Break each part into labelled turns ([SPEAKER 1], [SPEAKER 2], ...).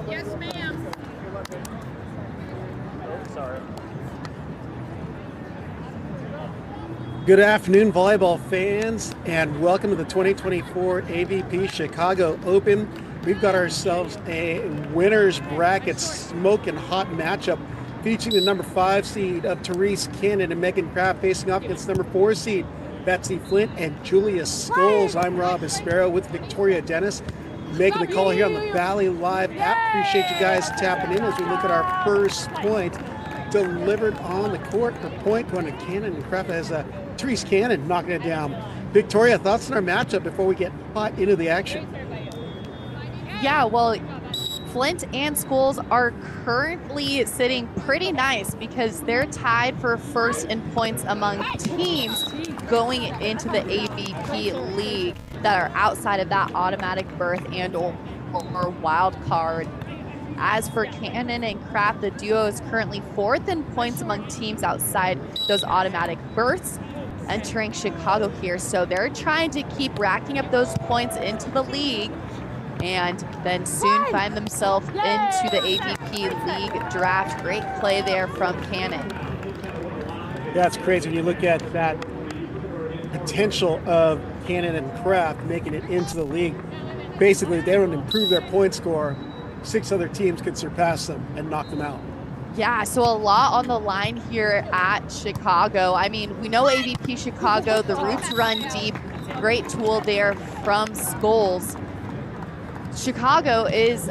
[SPEAKER 1] Yes, ma'am.
[SPEAKER 2] Sorry.
[SPEAKER 3] Good afternoon, volleyball fans, and welcome to the 2024 AVP Chicago Open. We've got ourselves a winner's bracket smoking hot matchup featuring the number 5 seed of Terese Cannon and Megan Kraft facing off against number 4 seed Betsi, Flint, and Julia Scoles. I'm Rob Aspero with Victoria Dennis, making the call here on the Valley Live app. Appreciate you guys tapping in as we look at our first point delivered on the court. For point going to Cannon and Kraft as Terese Cannon knocking it down. Victoria, thoughts on our matchup before we get hot into the action?
[SPEAKER 4] Yeah, well, Flint and Scoles are currently sitting pretty nice because they're tied for first in points among teams going into the AVP league that are outside of that automatic berth and or wild card. As for Cannon and Kraft, the duo is currently 4th in points among teams outside those automatic berths entering Chicago here. So they're trying to keep racking up those points into the league and then soon find themselves into the AVP league draft. Great play there from Cannon.
[SPEAKER 3] Yeah, it's crazy when you look at that potential of Cannon and Kraft making it into the league. Basically, they don't improve their point score, 6 other teams could surpass them and knock them out.
[SPEAKER 4] Yeah, so a lot on the line here at Chicago. I mean, we know AVP Chicago, the roots run deep. Great tool there from Scoles. Chicago is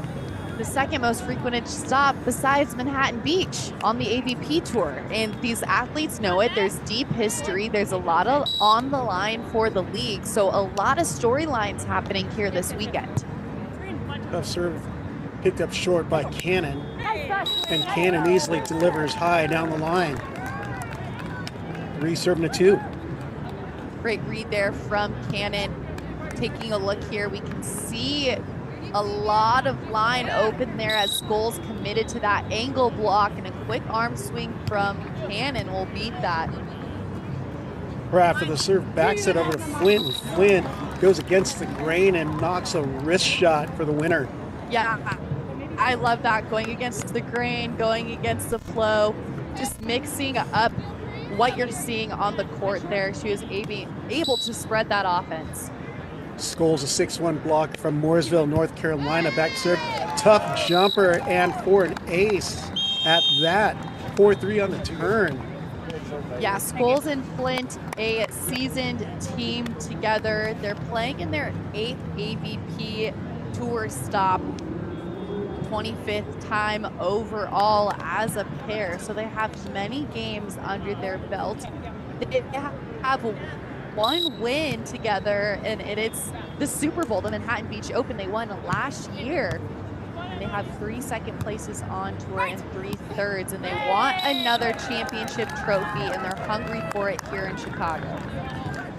[SPEAKER 4] the second most frequented stop besides Manhattan Beach on the AVP tour. And these athletes know it. There's deep history. There's a lot of on the line for the league. So a lot of storylines happening here this weekend.
[SPEAKER 3] Tough serve picked up short by Cannon, and Cannon easily delivers high down the line. Reserving a 2.
[SPEAKER 4] Great read there from Cannon. Taking a look here, we can see a lot of line open there as Scoles committed to that angle block, and a quick arm swing from Cannon will beat that.
[SPEAKER 3] Kraft with the serve backs it over to Flint, and Flint goes against the grain and knocks a wrist shot for the winner.
[SPEAKER 4] Yeah, I love that, going against the grain, going against the flow, just mixing up what you're seeing on the court there. She was able to spread that offense.
[SPEAKER 3] Scoles a 6-1 block from Mooresville, North Carolina. Back serve, tough jumper, and for an ace at that. 4-3 on the turn.
[SPEAKER 4] Yeah, Scoles and Flint, a seasoned team together. They're playing in their 8th AVP tour stop, 25th time overall as a pair. So they have many games under their belt. They have one win together, and it's the Super Bowl, the Manhattan Beach Open. They won last year, and they have 3 second places on tour and 3 thirds, and they want another championship trophy, and they're hungry for it here in Chicago.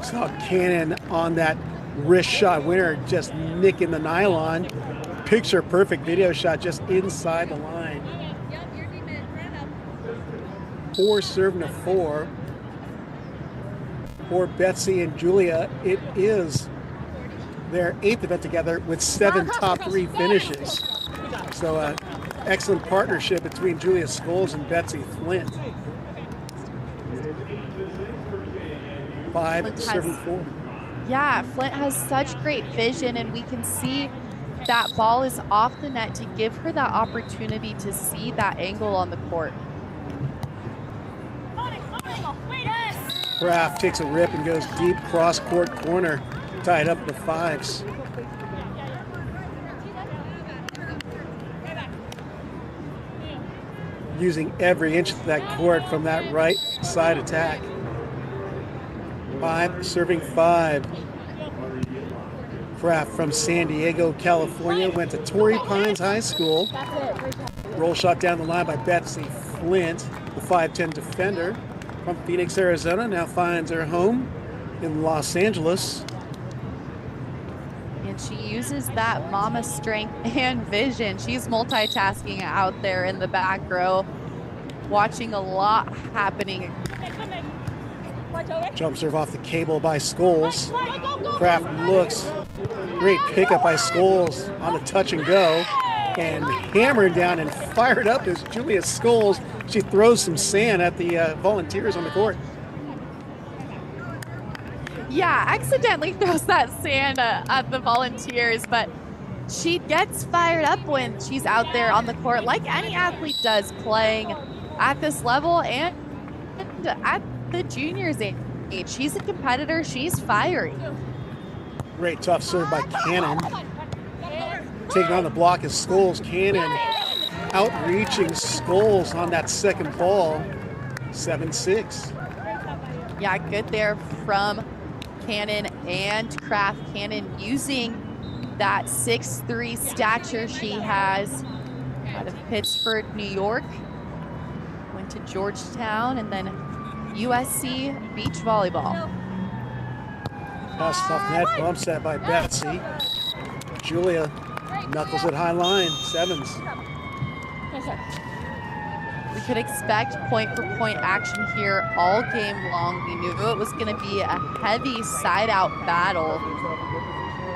[SPEAKER 3] Saw Cannon on that wrist shot winner, just nicking the nylon. Picture perfect video shot just inside the line. 4 serving to 4. For Betsi and Julia, it is their 8th event together with 7 top 3 finishes. So excellent partnership between Julia Scoles and Betsi Flint. 5 serving 4.
[SPEAKER 4] Yeah, Flint has such great vision, and we can see that ball is off the net to give her that opportunity to see that angle on the court.
[SPEAKER 3] Kraft takes a rip and goes deep cross-court corner, tied up the 5s. Using every inch of that court from that right side attack. 5 serving 5. Kraft from San Diego, California, went to Torrey Pines High School. Roll shot down the line by Betsi Flint, the 5'10 defender from Phoenix, Arizona, now finds her home in Los Angeles.
[SPEAKER 4] And she uses that mama strength and vision. She's multitasking out there in the back row, watching a lot happening.
[SPEAKER 3] Jump serve off the cable by Scoles. Kraft looks. Great pickup by Scoles on the touch and go. and hammered down and fired up is Julia Scoles. She throws some sand at the volunteers on the court.
[SPEAKER 4] Yeah, accidentally throws that sand at the volunteers, but she gets fired up when she's out there on the court, like any athlete does, playing at this level and at the juniors age. She's a competitor. She's fiery.
[SPEAKER 3] Great tough serve by Cannon. Taking on the block is Scoles. Cannon outreaching Scoles on that second ball. 7-6.
[SPEAKER 4] Yeah, good there from Cannon and Kraft. Cannon using that 6'3" stature she has out of Pittsford, New York. Went to Georgetown and then USC beach volleyball.
[SPEAKER 3] Pass off net, bump set by Betsi. Julia knuckles it high line, 7s.
[SPEAKER 4] We could expect point-for-point action here all game long. We knew it was going to be a heavy side-out battle.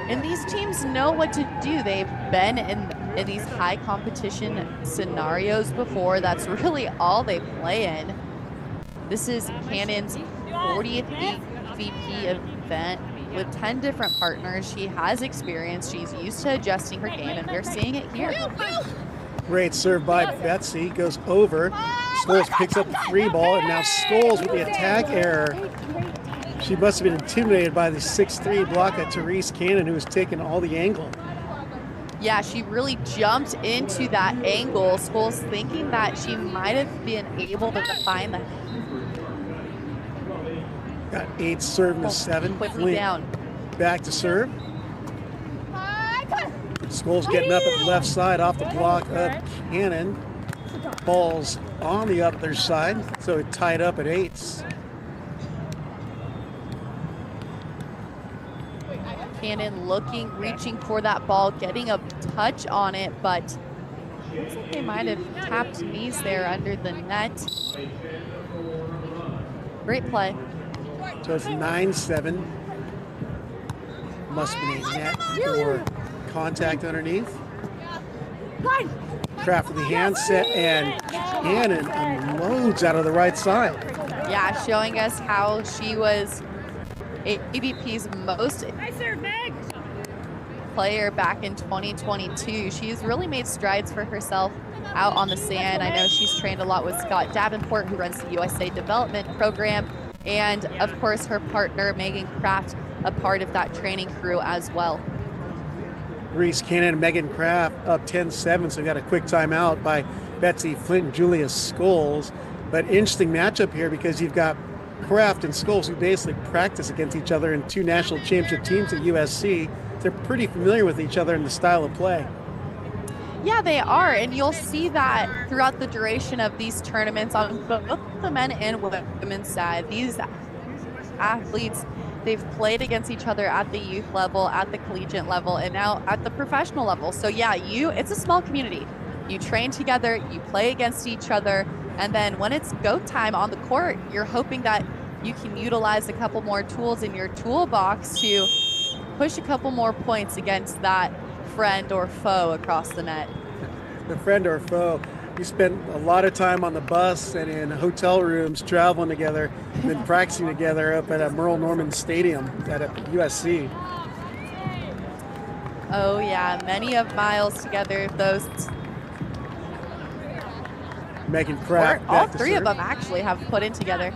[SPEAKER 4] And these teams know what to do. They've been in these high competition scenarios before. That's really all they play in. This is Cannon's 40th AVP event with 10 different partners. She has experience. She's used to adjusting her game, and we're seeing it here.
[SPEAKER 3] Great serve by Betsi, goes over. Scoles picks up the 3 ball, and now Scoles with the attack error. She must have been intimidated by the 6'3" block at Terese Cannon, who was taking all the angle.
[SPEAKER 4] Yeah, she really jumped into that angle. Scoles thinking that she might have been able to find the
[SPEAKER 3] Got 8 serving to 7.
[SPEAKER 4] quickly
[SPEAKER 3] Flint
[SPEAKER 4] down.
[SPEAKER 3] back to serve. Scoles getting up at the left side off the block of Cannon. Ball's on the other side, so it tied up at 8s.
[SPEAKER 4] Cannon looking, reaching for that ball, getting a touch on it, but looks like they might have tapped knees there under the net. Great play.
[SPEAKER 3] So it's 9-7. Must have been a net or contact underneath. Kraft with the handset, and Cannon unloads out of the right side.
[SPEAKER 4] Yeah, showing us how she was AVP's most player back in 2022. She's really made strides for herself out on the sand. I know she's trained a lot with Scott Davenport, who runs the USA Development Program, and of course her partner Megan Kraft, a part of that training crew as well.
[SPEAKER 3] Reese Cannon and Megan Kraft up 10-7, so we got a quick timeout by Betsi, Flint, and Julia Scoles. But interesting matchup here because you've got Kraft and Scoles who basically practice against each other in 2 national championship teams at USC. They're pretty familiar with each other in the style of play.
[SPEAKER 4] Yeah, they are, and you'll see that throughout the duration of these tournaments on both the men and women's side. These athletes, they've played against each other at the youth level, at the collegiate level, and now at the professional level. So yeah, it's a small community. You train together, you play against each other, and then when it's go time on the court, you're hoping that you can utilize a couple more tools in your toolbox to push a couple more points against that friend or foe across the net.
[SPEAKER 3] The friend or foe. We spent a lot of time on the bus and in hotel rooms traveling together, then practicing together up at Merle Norman Stadium at USC.
[SPEAKER 4] Oh yeah, many of miles together. Those
[SPEAKER 3] Megan Kraft.
[SPEAKER 4] All 3 of them actually have put in together.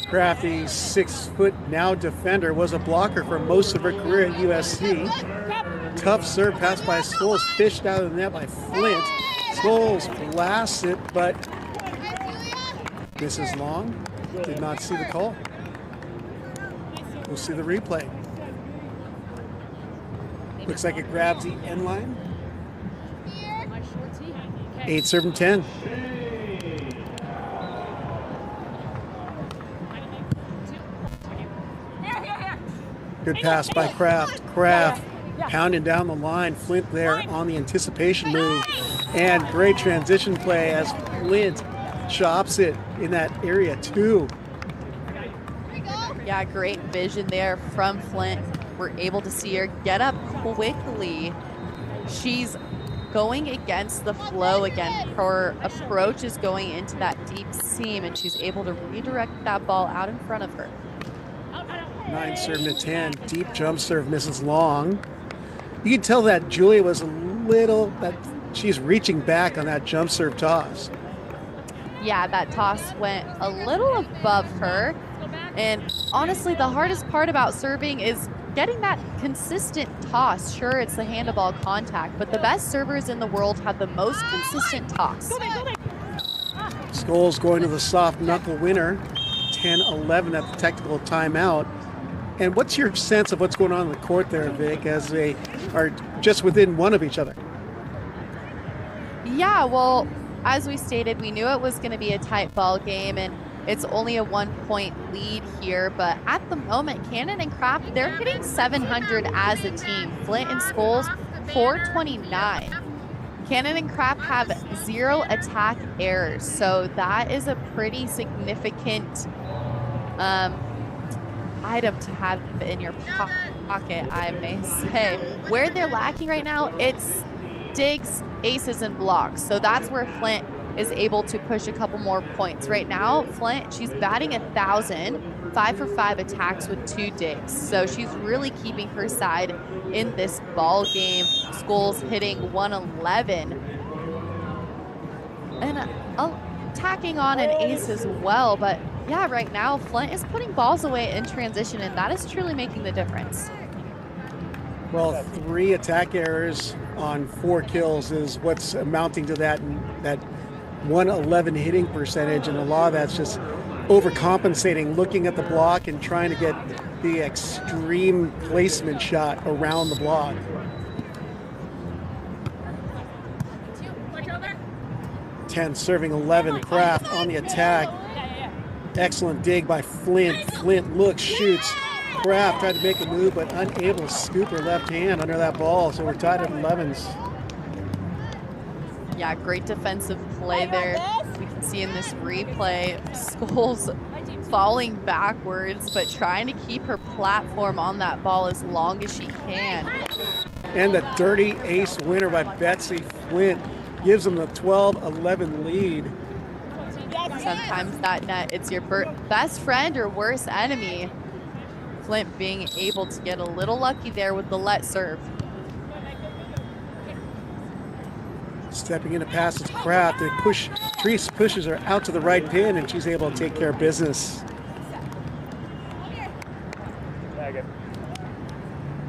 [SPEAKER 3] Kraft, the 6-foot now defender, was a blocker for most of her career at USC. Tough serve pass by Scoles, fished out of the net by Flint. Scoles blasts it, but misses long. Did not see the call. We'll see the replay. Looks like it grabs the end line. 8 serving 10. Good pass by Kraft. Kraft pounding down the line. Flint there on the anticipation move. And great transition play as Flint chops it in that area too.
[SPEAKER 4] Yeah, great vision there from Flint. We're able to see her get up quickly. She's going against the flow again. Her approach is going into that deep seam, and she's able to redirect that ball out in front of her.
[SPEAKER 3] 9 serving to 10. Deep jump serve misses long. You can tell that Julia was that she's reaching back on that jump serve toss.
[SPEAKER 4] Yeah, that toss went a little above her. And honestly, the hardest part about serving is getting that consistent toss. Sure, it's the handball contact, but the best servers in the world have the most consistent toss.
[SPEAKER 3] Scoles going to the soft knuckle winner, 10-11 at the technical timeout. And what's your sense of what's going on in the court there, Vic, as they are just within one of each other?
[SPEAKER 4] Yeah, well, as we stated, we knew it was going to be a tight ball game, and it's only a 1-point lead here. But at the moment, Cannon and Kraft, they're hitting 700 as a team. Flint and Scoles, 429. Cannon and Kraft have 0 attack errors, so that is a pretty significant item to have in your pocket, I may say. Where they're lacking right now, it's digs, aces, and blocks. So that's where Flint is able to push a couple more points. Right now, Flint, she's batting 1,000, 5 for 5 attacks with 2 digs. So she's really keeping her side in this ball game. Scoles hitting 111. And tacking on an ace as well, but yeah, right now, Flint is putting balls away in transition, and that is truly making the difference.
[SPEAKER 3] Well, 3 attack errors on 4 kills is what's amounting to that 111 hitting percentage, and a lot of that's just overcompensating, looking at the block and trying to get the extreme placement shot around the block. Ten serving 11, Kraft on the attack. Excellent dig by Flint. Flint looks, shoots. Kraft tried to make a move, but unable to scoop her left hand under that ball, so we're tied at 11s.
[SPEAKER 4] Yeah, great defensive play there. We can see in this replay, Scoles falling backwards, but trying to keep her platform on that ball as long as she can.
[SPEAKER 3] And the dirty ace winner by Betsi. Flint gives them the 12-11 lead.
[SPEAKER 4] Sometimes that net, it's your best friend or worst enemy. Flint being able to get a little lucky there with the let serve.
[SPEAKER 3] Stepping into passes, Kraft. They push, Terese pushes her out to the right pin, and she's able to take care of business.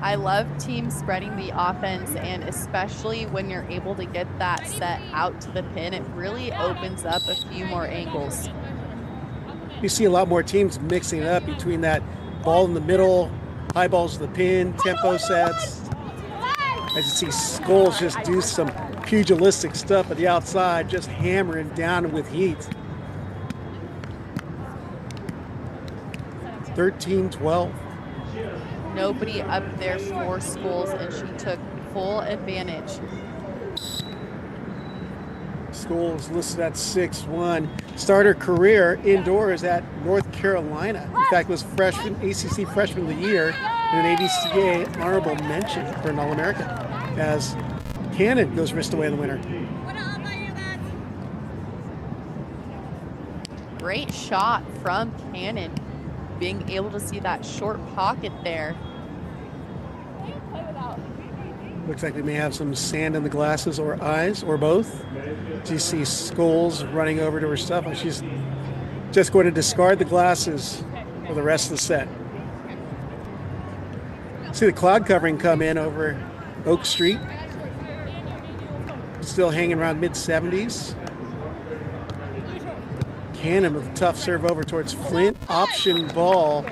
[SPEAKER 4] I love teams spreading the offense, and especially when you're able to get that set out to the pin, it really opens up a few more angles.
[SPEAKER 3] You see a lot more teams mixing it up between that ball in the middle, high balls to the pin, tempo sets. As you see Scoles just do some pugilistic stuff at the outside, just hammering down with heat. 13-12.
[SPEAKER 4] Nobody up there for Scoles, and she took full advantage.
[SPEAKER 3] Scoles listed at 6'1". Started her career indoors at North Carolina. In fact, was ACC Freshman of the Year and an AVCA honorable mention for an All-American. As Cannon goes wrist away in the winner.
[SPEAKER 4] Great shot from Cannon, being able to see that short pocket there.
[SPEAKER 3] Looks like we may have some sand in the glasses or eyes, or both. Do you see Scoles running over to her stuff? She's just going to discard the glasses for the rest of the set. See the cloud covering come in over Oak Street. Still hanging around mid-70s. Cannon with a tough serve over towards Flint. Option ball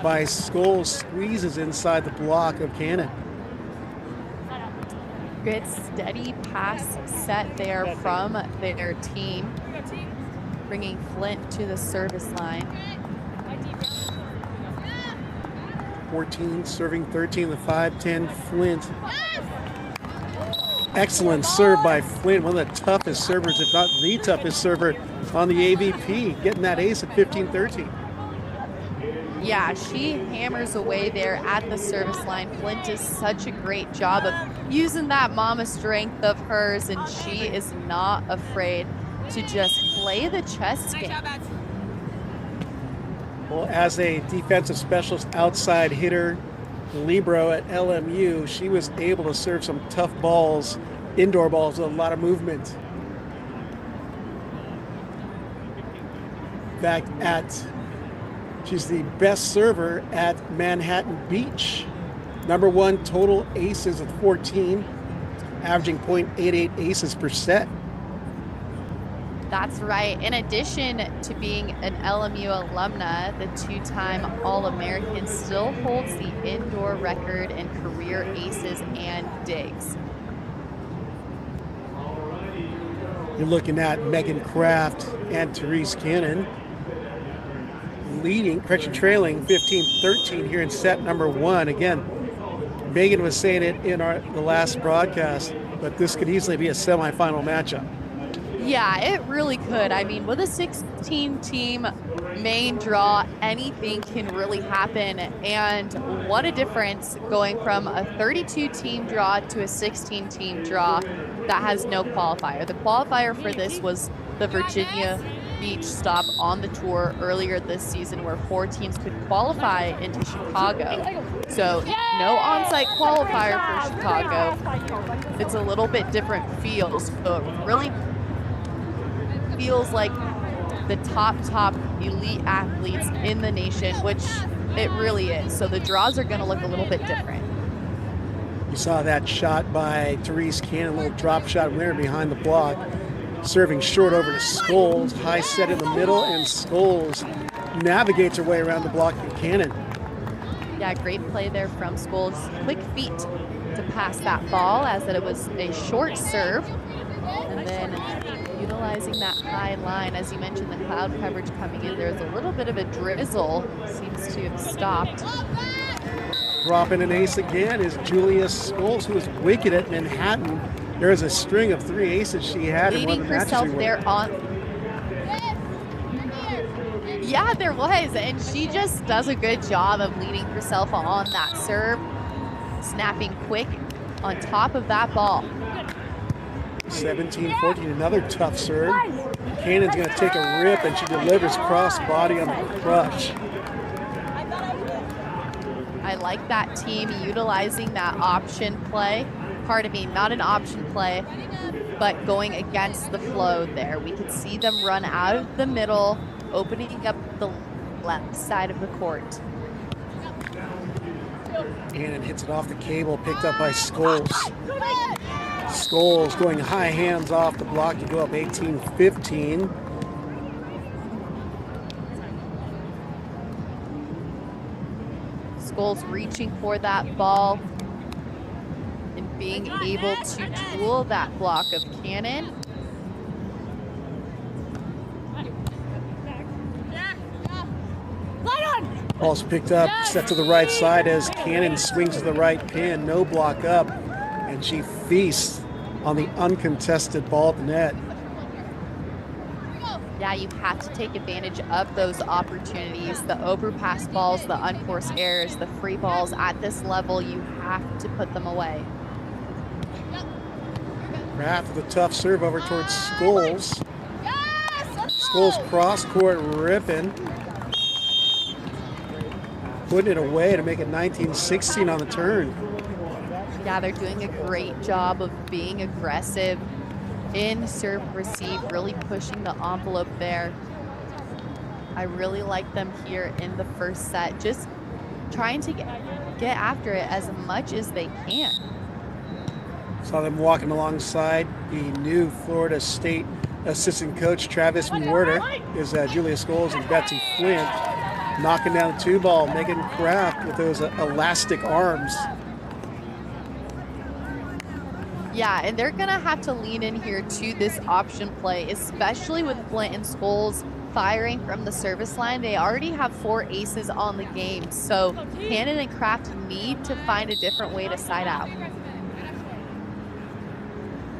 [SPEAKER 3] by Scoles, squeezes inside the block of Cannon.
[SPEAKER 4] Good steady pass set there from their team, bringing Flint to the service line.
[SPEAKER 3] 14 serving 13, the 5-10 Flint. Excellent serve by Flint, one of the toughest servers, if not the toughest server on the AVP, getting that ace at 15-13.
[SPEAKER 4] Yeah, she hammers away there at the service line. Flint does such a great job of using that mama strength of hers, and she is not afraid to just play the chess game.
[SPEAKER 3] Well, as a defensive specialist, outside hitter, libero at LMU, she was able to serve some tough balls, indoor balls with a lot of movement. In fact, she's the best server at Manhattan Beach. #1 total aces with 14, averaging .88 aces per set.
[SPEAKER 4] That's right. In addition to being an LMU alumna, the two-time All-American still holds the indoor record in career aces and digs.
[SPEAKER 3] You're looking at Megan Kraft and Terese Cannon trailing 15-13 here in set #1. Again, Megan was saying it in the last broadcast, but this could easily be a semifinal matchup.
[SPEAKER 4] Yeah, it really could. I mean, with a 16-team main draw, anything can really happen. And what a difference going from a 32-team draw to a 16-team draw that has no qualifier. The qualifier for this was the Virginia Beach stop on the tour earlier this season, where 4 teams could qualify into Chicago. So no on-site qualifier for Chicago. It's a little bit different feels. So it really feels like the top elite athletes in the nation, which it really is. So the draws are going to look a little bit different.
[SPEAKER 3] You saw that shot by Terese Cannon, a little drop shot winner behind the block, serving short over to Scoles, high set in the middle, and Scoles navigates her way around the block to Cannon.
[SPEAKER 4] Yeah, great play there from Scoles. Quick feet to pass that ball, as that it was a short serve. And then utilizing that high line, as you mentioned, the cloud coverage coming in. There's a little bit of a drizzle, seems to have stopped.
[SPEAKER 3] Dropping an ace again is Julia Scoles, who is wicked at Manhattan. There is a string of 3 aces she had in one of the matches.
[SPEAKER 4] Leading herself there on. Yeah, there was, and she just does a good job of leading herself on that serve, snapping quick on top of that ball.
[SPEAKER 3] 17-14, another tough serve. Cannon's going to take a rip, and she delivers cross body on the crush.
[SPEAKER 4] I like that team utilizing that option play. Pardon me, not an option play, but going against the flow there. We could see them run out of the middle, opening up the left side of the court.
[SPEAKER 3] Cannon hits it off the cable, picked up by Scoles. Scoles going high hands off the block to go up 18-15.
[SPEAKER 4] Scoles reaching for that ball and being able to tool that block of Cannon.
[SPEAKER 3] Ball's picked up, set to the right side as Cannon swings to the right pin, no block up, and she feasts on the uncontested ball at the net.
[SPEAKER 4] Yeah, you have to take advantage of those opportunities, the overpass balls, the unforced errors, the free balls. At this level, you have to put them away.
[SPEAKER 3] Kraft with a tough serve over towards Scoles. Scoles cross court ripping. Putting it away to make it 19-16 on the turn.
[SPEAKER 4] Yeah, they're doing a great job of being aggressive in serve receive, really pushing the envelope there. I really like them here in the first set, just trying to get after it as much as they can.
[SPEAKER 3] Saw them walking alongside the new Florida State assistant coach, Travis Muerter, is Julia Scoles and Betsi Flint, knocking down the 2-ball. Megan Kraft with those elastic arms.
[SPEAKER 4] Yeah, and they're gonna have to lean in here to this option play, especially with Flint and Scoles firing from the service line. They already have 4 aces on the game, so Cannon and Kraft need to find a different way to side out.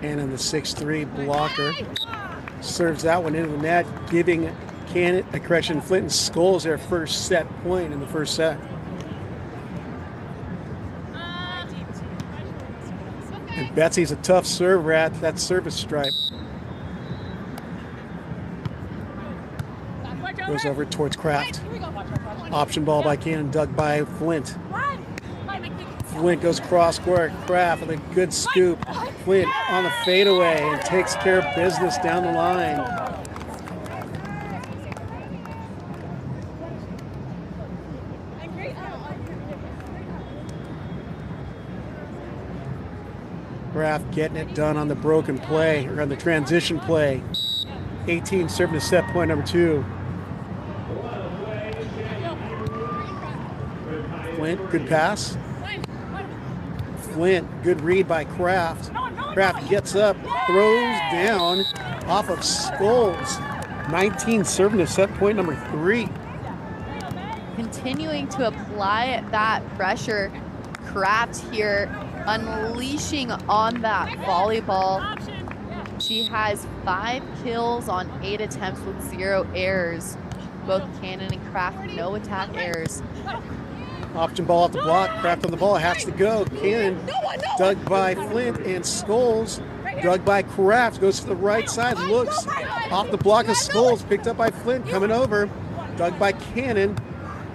[SPEAKER 3] And in the 6-3 blocker serves that one into the net, giving Flint and Scoles their first set point in the first set. And Betsy's a tough server at that service stripe. Goes over towards Kraft. Option ball by Cannon, dug by Flint. Flint goes cross court. Kraft with a good scoop. Flint on the fadeaway and takes care of business down the line. Kraft getting it done on the broken play, or on the transition play. 18 serving to set point number 2. Flint, good pass. Flint, good read by Kraft. Kraft gets up, throws down off of Scoles. 19 serving to set point number 3.
[SPEAKER 4] Continuing to apply that pressure. Kraft here unleashing on that volleyball. She has 5 kills on 8 attempts with 0 errors. Both Cannon and Kraft, no attack errors.
[SPEAKER 3] Option ball off the block. Kraft on the ball, has to go. Cannon dug by Flint, and Scoles dug by Kraft. Goes to the right side, looks off the block of Scoles, picked up by Flint, coming over. Dug by Cannon.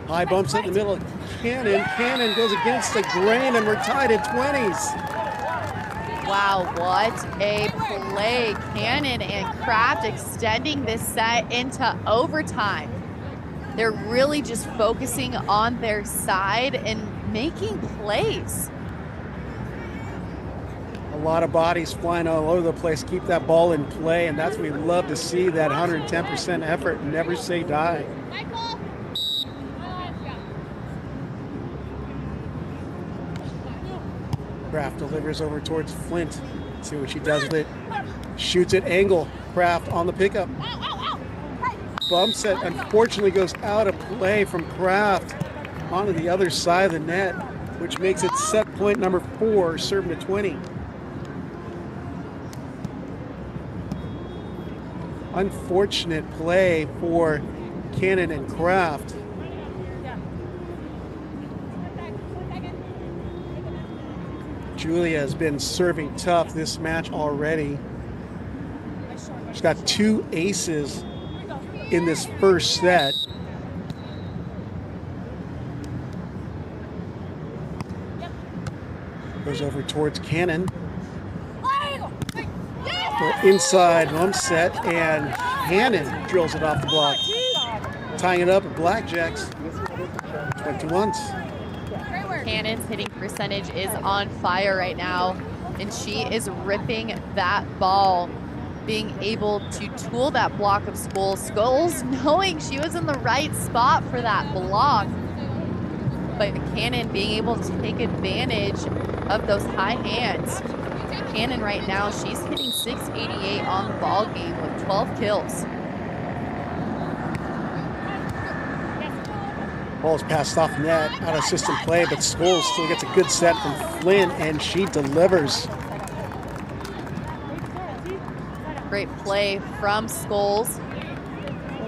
[SPEAKER 3] High bumps in the middle. Cannon goes against the grain, and we're tied at 20s.
[SPEAKER 4] Wow, what a play. Cannon and Kraft extending this set into overtime. They're really just focusing on their side and making plays.
[SPEAKER 3] A lot of bodies flying all over the place. Keep that ball in play, and that's what we love to see, that 110% effort. Never say die. Kraft delivers over towards Flint. See what she does with it. Shoots at angle. Kraft on the pickup. Bumps it, unfortunately goes out of play from Kraft onto the other side of the net, which makes it set point number 4, serving to 20. Unfortunate play for Cannon and Kraft. Julia has been serving tough this match already. She's got 2 aces in this first set. Goes over towards Cannon. Inside one set, and Cannon drills it off the block. Tying it up at Blackjacks. 21s.
[SPEAKER 4] Cannon's hitting percentage is on fire right now, and she is ripping that ball, being able to tool that block of Scoles, knowing she was in the right spot for that block. But Cannon being able to take advantage of those high hands. Cannon right now, she's hitting 688 on the ball game with 12 kills.
[SPEAKER 3] Ball's passed off net, out of system play, but Scoles still gets a good set from Flint, and she delivers.
[SPEAKER 4] Great play from Scoles.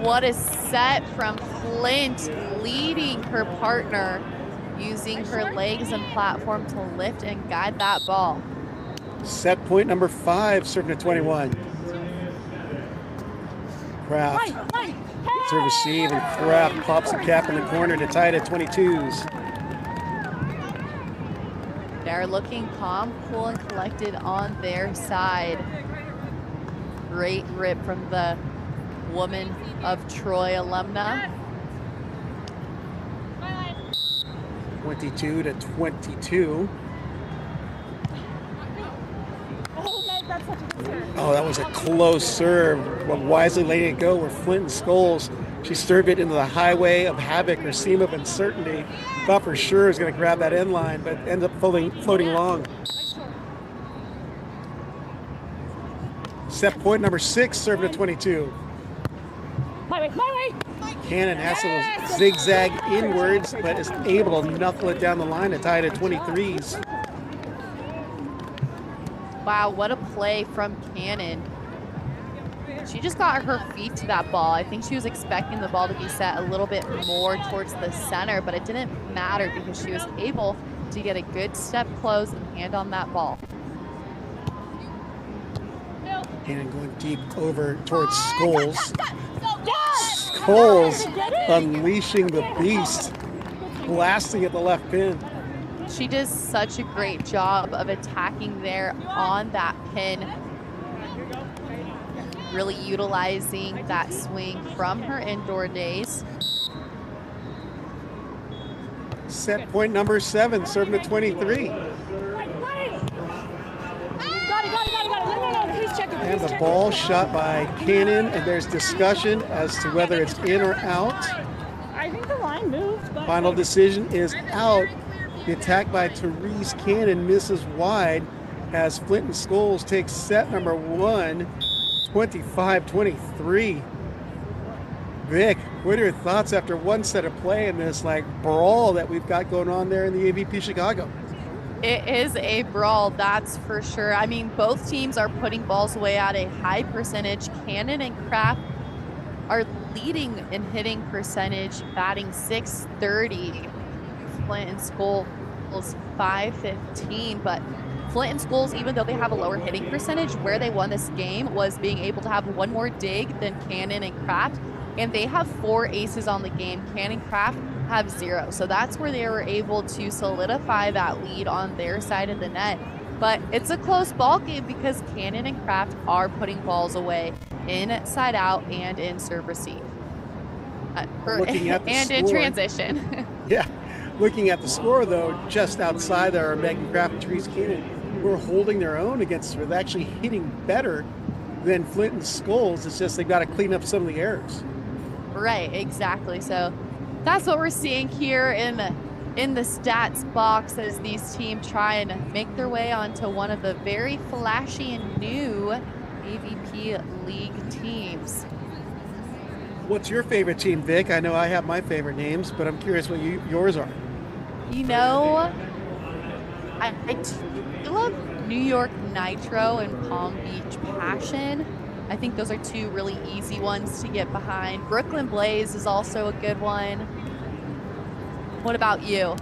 [SPEAKER 4] What a set from Flint, leading her partner, using her legs and platform to lift and guide that ball.
[SPEAKER 3] Set point number 5, serving to 21. Kraft. To receive, and Kraft pops the cap in the corner to tie it at 22s.
[SPEAKER 4] They're looking calm, cool, and collected on their side. Great rip from the woman of Troy alumna.
[SPEAKER 3] 22 to 22. Oh, that was a close serve, but wisely letting it go where Flint and Scoles, she served it into the highway of havoc, or seam of uncertainty. Thought for sure it was going to grab that end line, but ended up floating long. Set point number 6, serving to 22.
[SPEAKER 1] My way.
[SPEAKER 3] Cannon has to zigzag inwards, but is able to knuckle it down the line to tie it at 23s.
[SPEAKER 4] Wow, what a play from Cannon. She just got her feet to that ball. I think she was expecting the ball to be set a little bit more towards the center, but it didn't matter because she was able to get a good step close and hand on that ball.
[SPEAKER 3] And going deep over towards Scoles. Scoles unleashing the beast, blasting at the left pin.
[SPEAKER 4] She does such a great job of attacking there on that pin, really utilizing that swing from her indoor days.
[SPEAKER 3] Set point number 7, serving to 23. And the ball shot by Cannon, and there's discussion as to whether it's in or out.
[SPEAKER 1] I think the line moved. But
[SPEAKER 3] Final decision is out. The attack by Terese Cannon misses wide as Flint and Scoles take set number 1, 25-23. Vic, what are your thoughts after one set of play in this brawl that we've got going on there in the AVP Chicago?
[SPEAKER 4] It is a brawl, that's for sure. I mean, both teams are putting balls away at a high percentage. Cannon and Kraft are leading in hitting percentage, batting .630. Flint and Scoles .515, but Flint and Scoles, even though they have a lower hitting percentage, where they won this game was being able to have one more dig than Cannon and Kraft, and they have 4 aces on the game. Cannon and Kraft have 0, so that's where they were able to solidify that lead on their side of the net. But it's a close ball game because Cannon and Kraft are putting balls away inside out and in serve receive, and in transition.
[SPEAKER 3] Yeah, looking at the score though, just outside there are Megan Kraft and Terese Cannon, who are holding their own against her. They're actually hitting better than Flint and Scoles. It's just they've got to clean up some of the errors.
[SPEAKER 4] Right, exactly. So that's what we're seeing here in the stats box as these teams try and make their way onto one of the very flashy and new AVP League teams.
[SPEAKER 3] What's your favorite team, Vic? I know I have my favorite names, but I'm curious what yours are.
[SPEAKER 4] You know, I love New York Nitro and Palm Beach Passion. I think those are 2 really easy ones to get behind. Brooklyn Blaze is also a good one. What about you?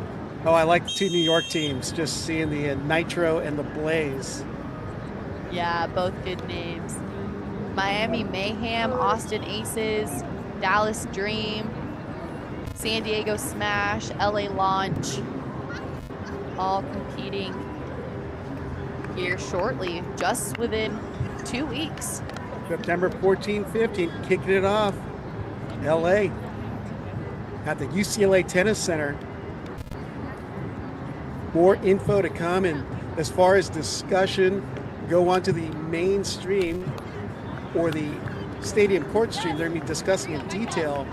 [SPEAKER 3] Oh, I like the 2 New York teams, just seeing the Nitro and the Blaze.
[SPEAKER 4] Yeah, both good names. Miami Mayhem, Austin Aces, Dallas Dream, San Diego Smash, LA Launch, all competing here shortly, just within 2 weeks.
[SPEAKER 3] September 14, 15, kicking it off. LA at the UCLA Tennis Center. More info to come, and as far as discussion, go onto the main stream or the stadium court stream. They're going to be discussing in detail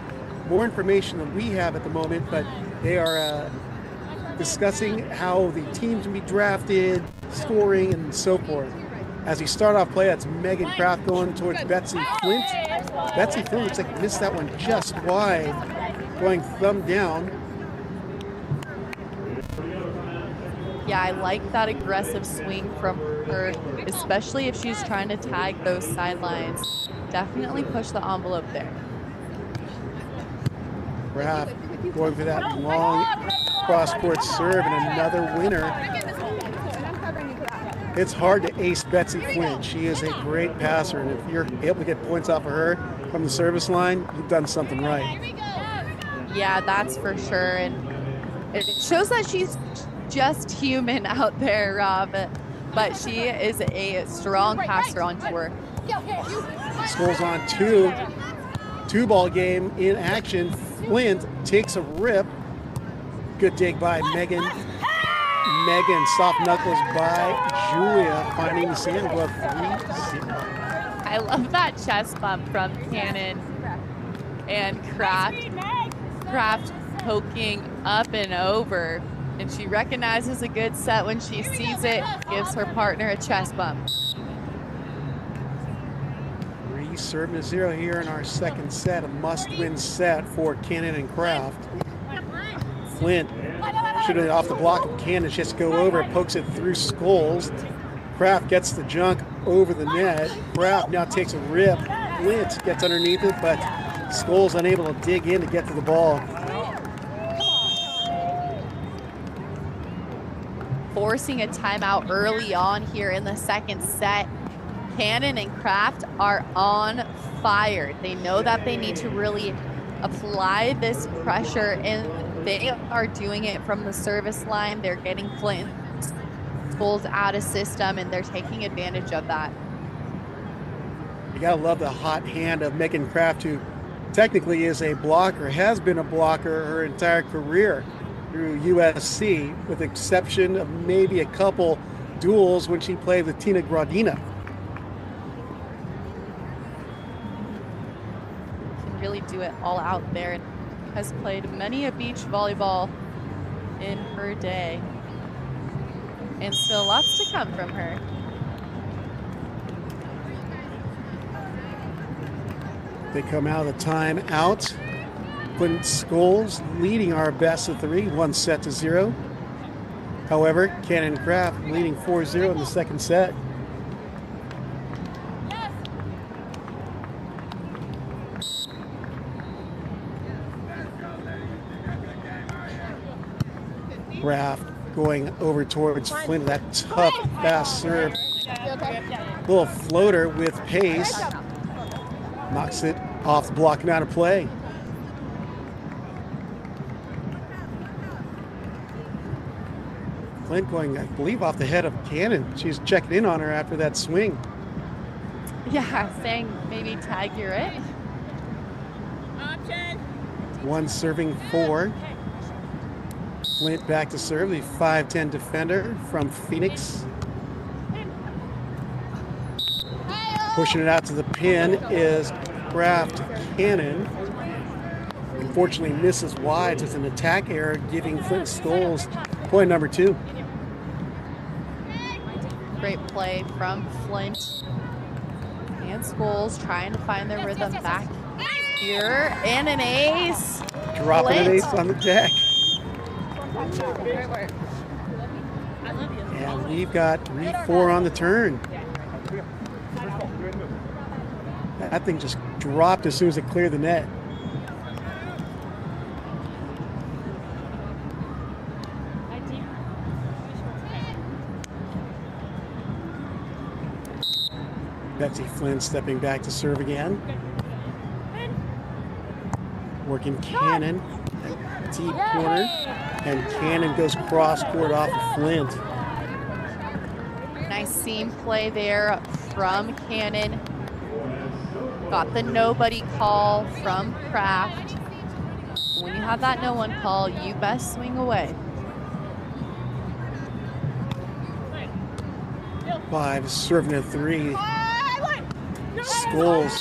[SPEAKER 3] more information than we have at the moment, but they are discussing how the teams can be drafted, scoring, and so forth. As we start off play, that's Megan Kraft going towards Betsi Flint. Betsi Flint looks like missed that one just wide, going thumb down.
[SPEAKER 4] Yeah, I like that aggressive swing from her, especially if she's trying to tag those sidelines. Definitely push the envelope there.
[SPEAKER 3] Kraft going for that long cross-court serve and another winner. It's hard to ace Betsi Flint. She is a great passer, and if you're able to get points off of her from the service line, you've done something right.
[SPEAKER 4] Yeah, that's for sure, and it shows that she's just human out there, Rob, but she is a strong passer on tour.
[SPEAKER 3] Scoles on 2 ball game in action. Flint takes a rip. Good dig by Megan. Soft knuckles by Julia, finding the sand glove 3-0.
[SPEAKER 4] I love that chest bump from Cannon and Kraft. Kraft poking up and over, and she recognizes a good set when she sees it, gives her partner a chest bump.
[SPEAKER 3] 3 serving to 0 here in our second set, a must-win set for Cannon and Kraft. Flint should have off the block of Cannon. She has to go over, pokes it through Scoles. Kraft gets the junk over the net. Kraft now takes a rip, Flint gets underneath it, but Scoles unable to dig in to get to the ball.
[SPEAKER 4] Forcing a timeout early on here in the second set. Cannon and Kraft are on fire. They know that they need to really apply this pressure, and they are doing it from the service line. They're getting Flint Scoles out of system, and they're taking advantage of that.
[SPEAKER 3] You gotta love the hot hand of Megan Kraft, who technically is a blocker, has been a blocker her entire career through USC, with the exception of maybe a couple duels when she played with Tina Gradina.
[SPEAKER 4] Can really do it all out there, and has played many a beach volleyball in her day. And still lots to come from her.
[SPEAKER 3] They come out of the timeout. Flint Scoles leading our best of three, 1-0. However, Cannon Kraft leading 4-0 in the second set. Kraft going over towards Flint. That tough, fast serve. Little floater with pace. Knocks it off the block and out of play. Flint going, I believe, off the head of Cannon. She's checking in on her after that swing.
[SPEAKER 4] Yeah, saying maybe tag you're it.
[SPEAKER 3] One serving four. Flint back to serve, the 5'10" defender from Phoenix. Pushing it out to the pin is Kraft Cannon. Unfortunately misses wide. It's an attack error, giving Flint Scoles point number 2.
[SPEAKER 4] Great play from Flint and Scoles, trying to find their rhythm back here. And an ace.
[SPEAKER 3] Dropping an ace on the deck. And we've got 3-4 on the turn. That thing just dropped as soon as it cleared the net. Betsi Flint stepping back to serve again. Working Cannon at deep corner. And Cannon goes cross court off of Flint.
[SPEAKER 4] Nice seam play there from Cannon. Got the nobody call from Kraft. When you have that no one call, you best swing away.
[SPEAKER 3] 5 serving a 3. Scoles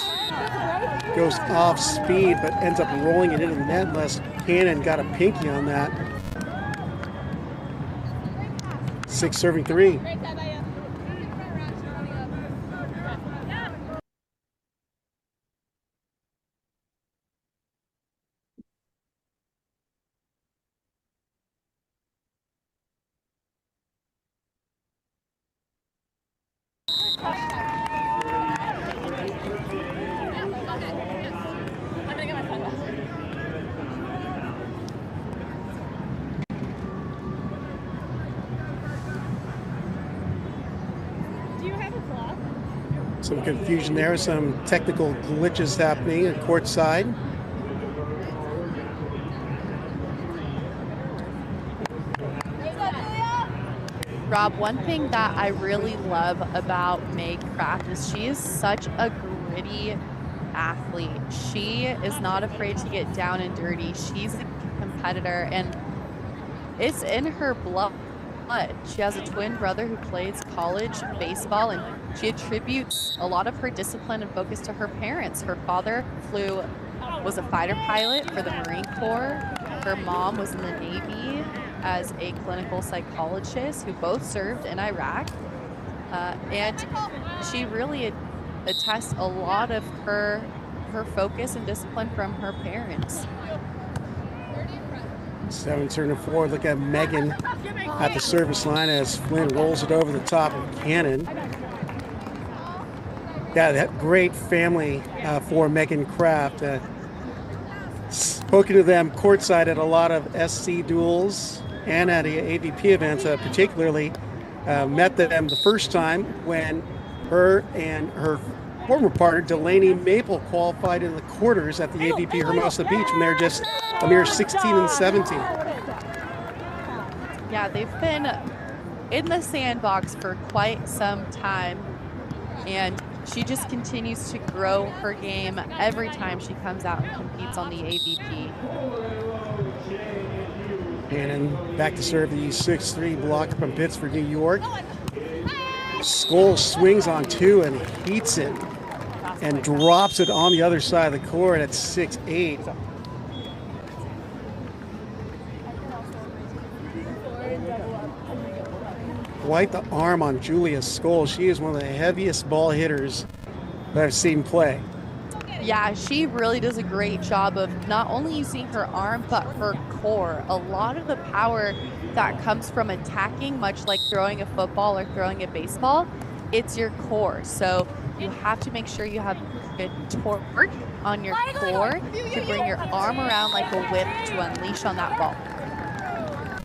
[SPEAKER 3] goes off speed but ends up rolling it into the net unless Cannon got a pinky on that. 6 serving 3. Some confusion there, some technical glitches happening at courtside.
[SPEAKER 4] Rob, one thing that I really love about Meg Kraft is she is such a gritty athlete. She is not afraid to get down and dirty. She's a competitor, and it's in her blood. She has a twin brother who plays college baseball, and she attributes a lot of her discipline and focus to her parents. Her father was a fighter pilot for the Marine Corps. Her mom was in the Navy as a clinical psychologist, who both served in Iraq. And she really attests a lot of her focus and discipline from her parents.
[SPEAKER 3] 7 turning 4. Look at Megan at the service line as Flint rolls it over the top of Cannon. Yeah, that great family for Megan Kraft. Spoken to them courtside at a lot of SC duels and at AVP events, particularly met them the first time when her and her former partner Delaney Maple qualified in the quarters at the AVP Hermosa Beach when they're just a mere 16 and 17.
[SPEAKER 4] Yeah, they've been in the sandbox for quite some time, and she just continues to grow her game every time she comes out and competes on the AVP.
[SPEAKER 3] And back to serve the 6-3 block from Pittsford, New York. Scoles swings on 2 and heats it and drops it on the other side of the court at 6-8. Quite the arm on Julia Scoles. She is one of the heaviest ball hitters that I've seen play.
[SPEAKER 4] Yeah, she really does a great job of not only using her arm, but her core. A lot of the power that comes from attacking, much like throwing a football or throwing a baseball, it's your core. So you have to make sure you have good torque on your core to bring your arm around like a whip to unleash on that ball.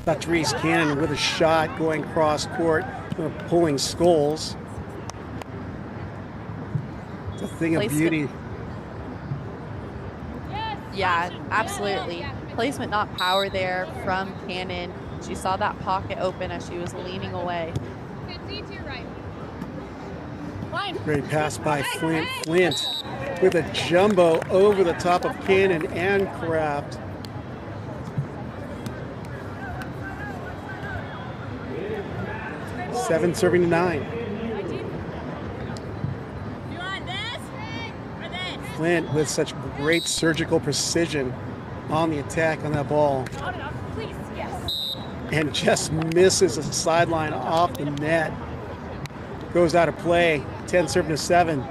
[SPEAKER 3] Terese Cannon with a shot going cross court, pulling Scoles. It's a thing of beauty.
[SPEAKER 4] Yeah, absolutely. Placement, not power there from Cannon. She saw that pocket open as she was leaning away.
[SPEAKER 3] Great pass by Flint. Flint with a jumbo over the top of Cannon and Kraft. Seven serving to 9. Flint with such great surgical precision on the attack on that ball. And just misses a sideline off the net. Goes out of play. 10 serving to 7.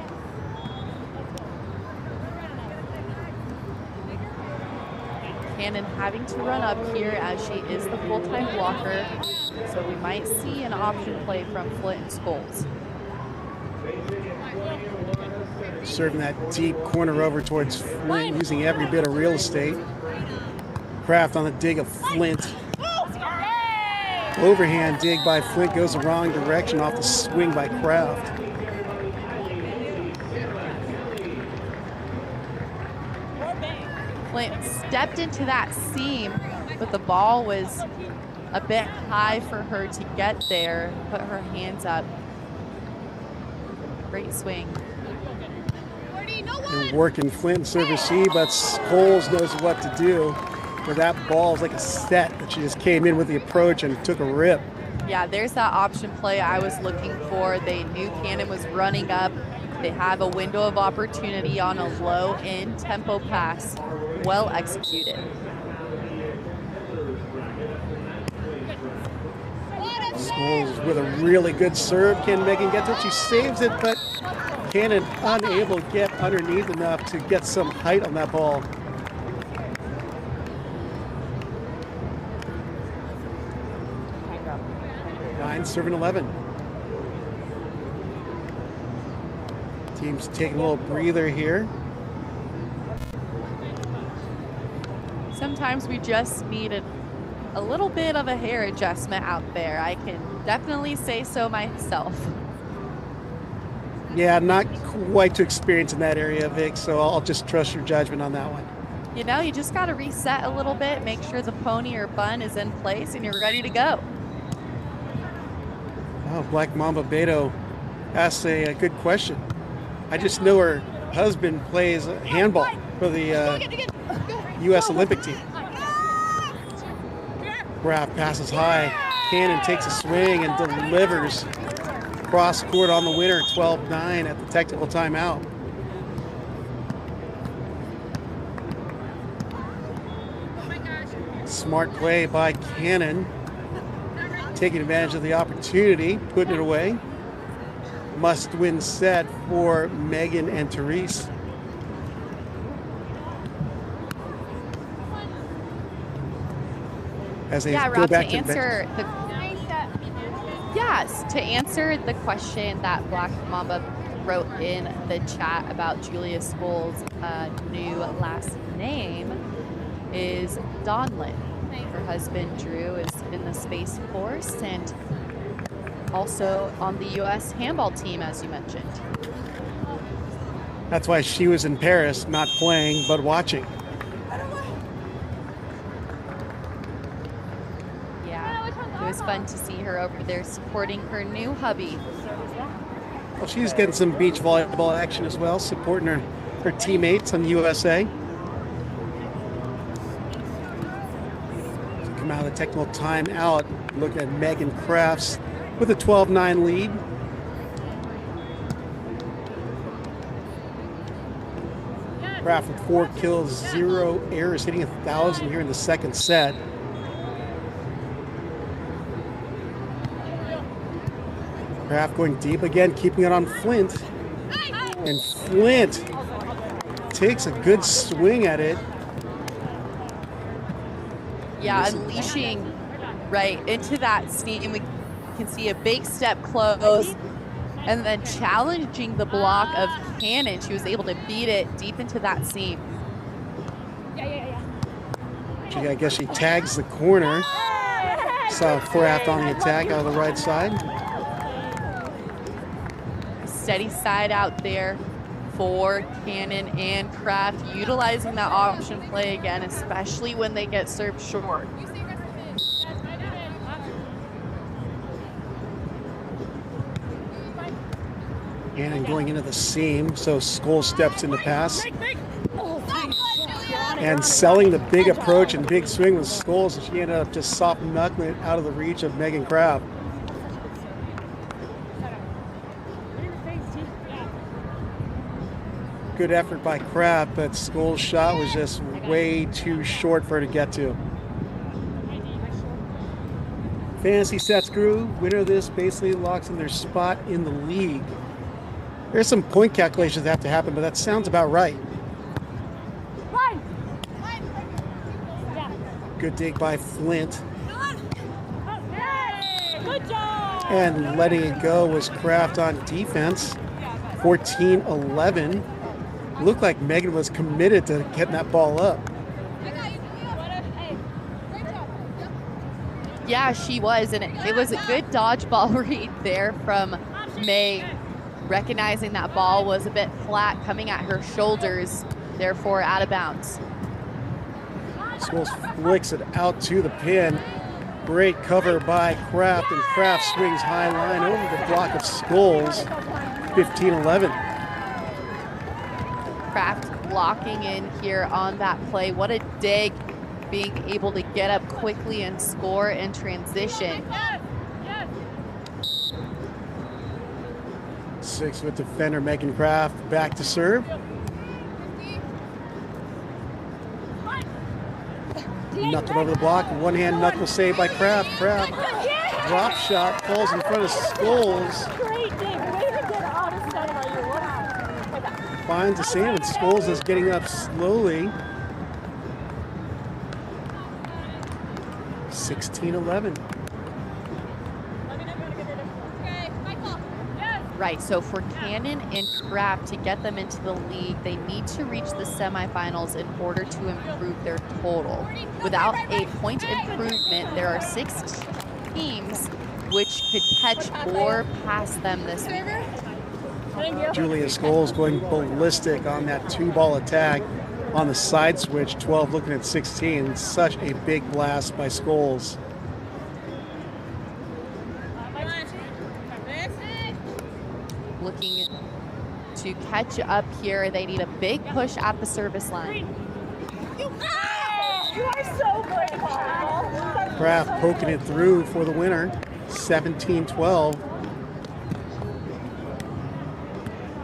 [SPEAKER 4] Cannon having to run up here as she is the full-time blocker. So we might see an option play from Flint and Scoles.
[SPEAKER 3] Serving that deep corner over towards Flint, using every bit of real estate. Kraft on the dig of Flint. Overhand dig by Flint goes the wrong direction off the swing by Kraft.
[SPEAKER 4] Flint stepped into that seam, but the ball was a bit high for her to get there. Put her hands up. Great swing.
[SPEAKER 3] And working Flint service C, but Scoles knows what to do. Where that ball is like a set that she just came in with the approach and took a rip.
[SPEAKER 4] Yeah, there's that option play I was looking for. They knew Cannon was running up. They have a window of opportunity on a low end tempo pass. Well executed.
[SPEAKER 3] Scoles with a really good serve. Can Megan get to it? She saves it, but Cannon unable to get underneath enough to get some height on that ball. Serving 11. Team's taking a little breather here.
[SPEAKER 4] Sometimes we just need a little bit of a hair adjustment out there. I can definitely say so myself.
[SPEAKER 3] Yeah, not quite too experienced in that area, Vic, so I'll just trust your judgment on that one.
[SPEAKER 4] You know, you just got to reset a little bit, make sure the pony or bun is in place, and you're ready to go.
[SPEAKER 3] Oh, Black Mamba Beto asked a good question. I just know her husband plays handball for the U.S. Olympic team. Kraft passes high. Cannon takes a swing and delivers cross court on the winner, 12-9 at the technical timeout. Smart play by Cannon. Taking advantage of the opportunity, putting it away. Must-win set for Megan and Terese. As they go
[SPEAKER 4] Rob,
[SPEAKER 3] back
[SPEAKER 4] to answer the question that Black Mamba wrote in the chat about Julia Scoles' new last name is Donlin. Her husband, Drew, is in the Space Force and also on the U.S. handball team, as you mentioned.
[SPEAKER 3] That's why she was in Paris, not playing, but watching.
[SPEAKER 4] Yeah, it was fun to see her over there supporting her new hubby.
[SPEAKER 3] Well, she's getting some beach volleyball action as well, supporting her teammates on the USA. So come out of the technical timeout, look at Megan Kraft with a 12-9 lead. Kraft with 4 kills, 0 errors, hitting 1,000 here in the second set. Kraft going deep again, keeping it on Flint. And Flint takes a good swing at it.
[SPEAKER 4] Yeah, unleashing right into that steam. We can see a big step close and then challenging the block of Cannon. She was able to beat it deep into that seam.
[SPEAKER 3] I guess she tags the corner. Saw Kraft on the attack out of the right side.
[SPEAKER 4] Steady side out there for Cannon and Kraft, utilizing that option play again, especially when they get served short.
[SPEAKER 3] Cannon going into the seam, so Scoles steps in the pass. And selling the big approach and big swing with Scoles, and she ended up just soft knuckling it out of the reach of Megan Kraft. Good effort by Kraft, but Scoles' shot was just way too short for her to get to. Fantasy sets grew. Winner of this basically locks in their spot in the league. There's some point calculations that have to happen, but that sounds about right. Good dig by Flint.
[SPEAKER 1] Good job.
[SPEAKER 3] And letting it go was Kraft on defense. 14-11. Looked like Megan was committed to getting that ball up.
[SPEAKER 4] Yeah, she was, and it was a good dodgeball read there from May, recognizing that ball was a bit flat coming at her shoulders, therefore out of bounds.
[SPEAKER 3] Scoles flicks it out to the pin. Great cover by Kraft, and Kraft swings high line over the block of Scoles. 15-11.
[SPEAKER 4] Kraft locking in here on that play. What a dig, being able to get up quickly and score in transition.
[SPEAKER 3] 6-foot defender Megan Kraft back to serve. Knuckled over the block, one hand knuckle save by Kraft. Kraft drop shot falls in front of Scoles.
[SPEAKER 1] Great dig. Way to get out of center.
[SPEAKER 3] Finds the seam, and Scoles is getting up slowly. 16-11.
[SPEAKER 4] Right, so for Cannon and Kraft to get them into the league, they need to reach the semifinals in order to improve their total. Without a point improvement, there are 6 teams which could catch or pass them this week.
[SPEAKER 3] Julia Scoles going ballistic on that 2-ball attack on the side switch. 12 looking at 16. Such a big blast by Scoles.
[SPEAKER 4] Looking to catch up here. They need a big push at the service line.
[SPEAKER 1] You are so great, Paul.
[SPEAKER 3] Kraft poking it through for the winner. 17-12.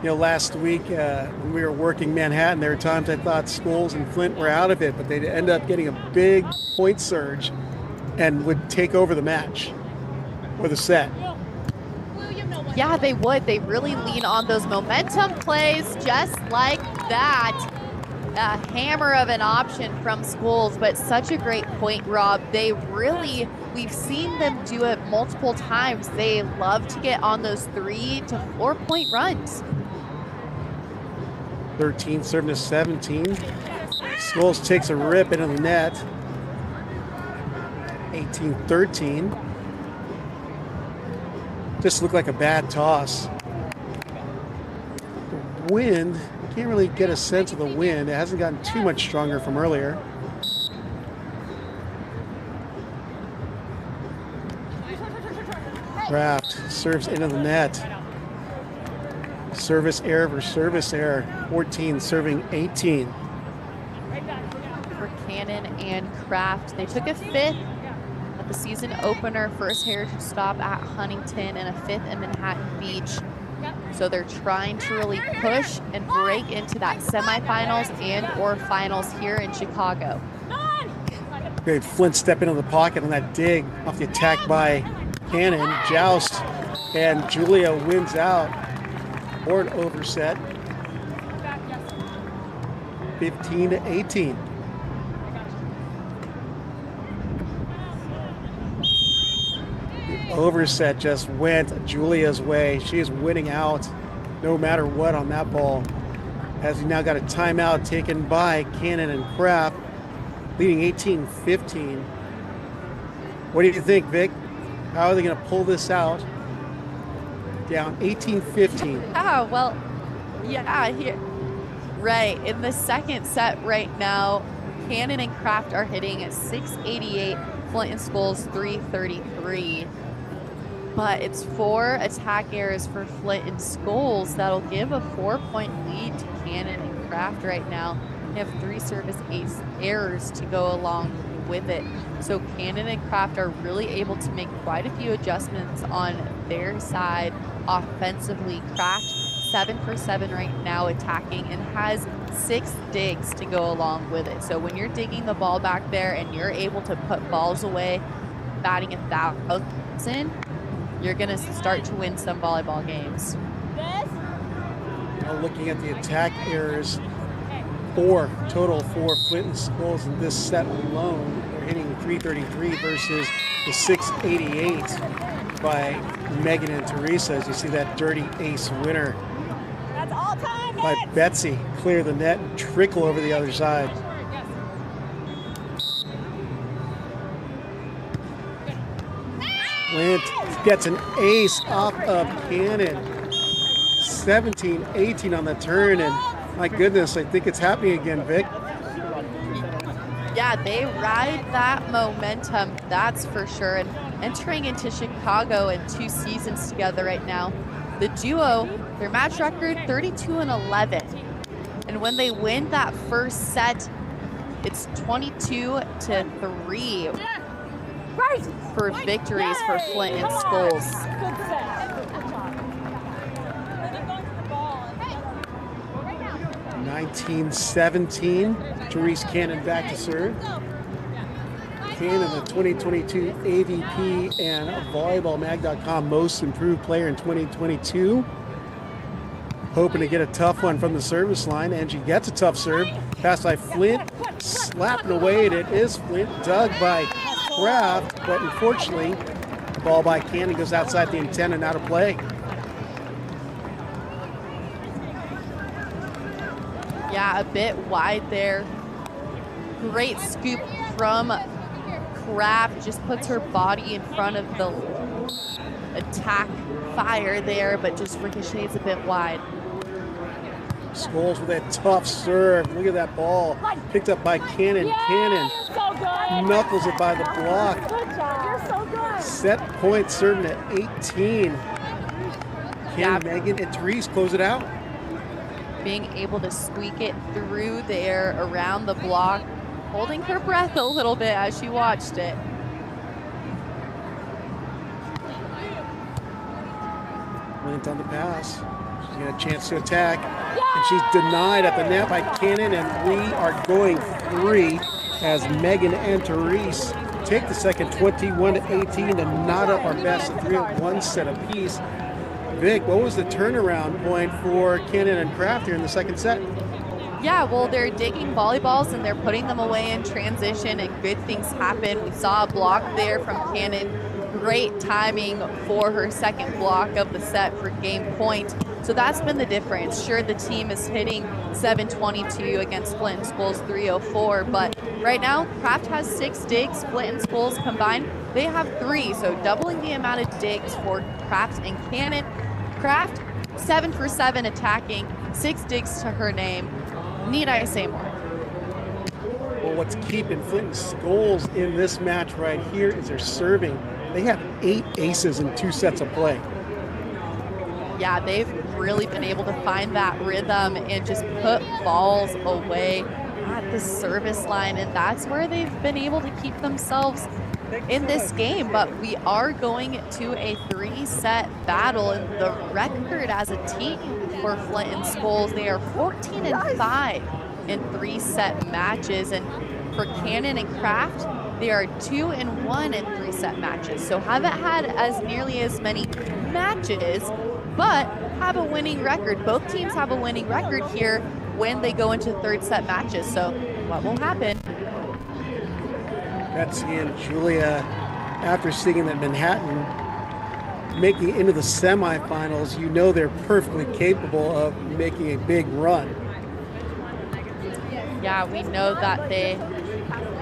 [SPEAKER 3] You know, last week when we were working Manhattan, there were times I thought Scoles and Flint were out of it, but they'd end up getting a big point surge and would take over the match or the set.
[SPEAKER 4] Yeah, they would. They really lean on those momentum plays just like that. A hammer of an option from Scoles, but such a great point, Rob. They really, we've seen them do it multiple times. They love to get on those 3 to 4 point runs.
[SPEAKER 3] 13, serving to 17. Scoles takes a rip into the net. 18-13. Just looked like a bad toss. The wind, you can't really get a sense of the wind. It hasn't gotten too much stronger from earlier. Kraft serves into the net. Service error for service error. 14 serving 18.
[SPEAKER 4] For Cannon and Kraft, they took a 5th at the season opener, first Heritage stop at Huntington, and a 5th in Manhattan Beach. So they're trying to really push and break into that semifinals and or finals here in Chicago.
[SPEAKER 3] Great Flint step into the pocket on that dig off the attack by Cannon. Joust, and Julia wins out. Or an overset. 15-18. The overset just went Julia's way. She is winning out no matter what on that ball. As we now got a timeout taken by Cannon and Kraft, leading 18-15. What do you think, Vic? How are they going to pull this out? Down 18-15.
[SPEAKER 4] Ah, well, yeah, here. Right, in the second set right now, Cannon and Kraft are hitting at 688, Flint and Scoles 333. But it's 4 attack errors for Flint and Scoles that'll give a 4-point lead to Cannon and Kraft right now. They have 3 service ace errors to go along with it. So Cannon and Kraft are really able to make quite a few adjustments on their side offensively. Kraft 7 for 7 right now attacking and has 6 digs to go along with it. So when you're digging the ball back there and you're able to put balls away, batting 1,000, you're gonna start to win some volleyball games.
[SPEAKER 3] Now looking at the attack errors, 4 total for Flint and Scoles in this set alone. They're hitting 333 versus the 688 by Megan and Terese. As you see that dirty ace winner
[SPEAKER 1] That's all time.
[SPEAKER 3] by Betsi clear the net and trickle over the other side. Flint gets an ace off of Cannon. 17-18 on the turn, and my goodness, I think it's happening again, Vic.
[SPEAKER 4] Yeah, they ride that momentum, that's for sure. And entering into Chicago in 2 seasons together right now, the duo, their match record 32-11. And when they win that first set, it's 22-3 for victories for Flint and Scoles.
[SPEAKER 1] Good set.
[SPEAKER 3] 19-17. Terese Cannon back to serve. Cannon, the 2022 AVP and VolleyballMag.com Most Improved Player in 2022. Hoping to get a tough one from the service line, and she gets a tough serve. Pass by Flint, slapping away, and it is Flint, dug by Kraft, but unfortunately, the ball by Cannon goes outside the intent and out of play.
[SPEAKER 4] Yeah, a bit wide there. Great scoop from Kraft. Just puts her body in front of the attack fire there, but just ricochets a bit wide.
[SPEAKER 3] Scoles with that tough serve. Look at that ball. Picked up by Cannon. Cannon
[SPEAKER 1] So good.
[SPEAKER 3] knuckles it by the block.
[SPEAKER 1] Good job. You're so good.
[SPEAKER 3] Set point serving at 18.
[SPEAKER 4] Yeah.
[SPEAKER 3] Can Megan and Terese close it out?
[SPEAKER 4] Being able to squeak it through there around the block, holding her breath a little bit as she watched it.
[SPEAKER 3] Flint on the pass. She's got a chance to attack. And she's denied at the net by Cannon, and we are going 3 as Megan and Terese take the second 21-18 and knot up our best of 3 at 1 set apiece. Vic, what was the turnaround point for Cannon and Kraft here in the second set?
[SPEAKER 4] Yeah, well, they're digging volleyballs and they're putting them away in transition, and good things happen. We saw a block there from Cannon. Great timing for her second block of the set for game point. So that's been the difference. Sure, the team is hitting 722 against Flint and Scoles 304, but right now, Kraft has 6 digs. Flint and Scoles combined, they have 3, so doubling the amount of digs for Kraft and Cannon. Kraft, 7 for 7 attacking, 6 digs to her name. Need I say more?
[SPEAKER 3] Well, what's keeping Flint and Scoles in this match right here is their serving. They have 8 aces in 2 sets of play.
[SPEAKER 4] Yeah, they've really been able to find that rhythm and just put balls away at the service line, and that's where they've been able to keep themselves in this game. But we are going to a 3-set battle, and the record as a team for Flint and Scoles, they are 14-5 in 3-set matches, and for Cannon and Kraft, they are 2-1 in 3-set matches. So haven't had as nearly as many matches, but have a winning record. Both teams have a winning record here when they go into 3rd-set matches. So what will happen?
[SPEAKER 3] Betsi and Julia, after seeing that Manhattan making it into the semifinals, you know they're perfectly capable of making a big run.
[SPEAKER 4] Yeah, we know that they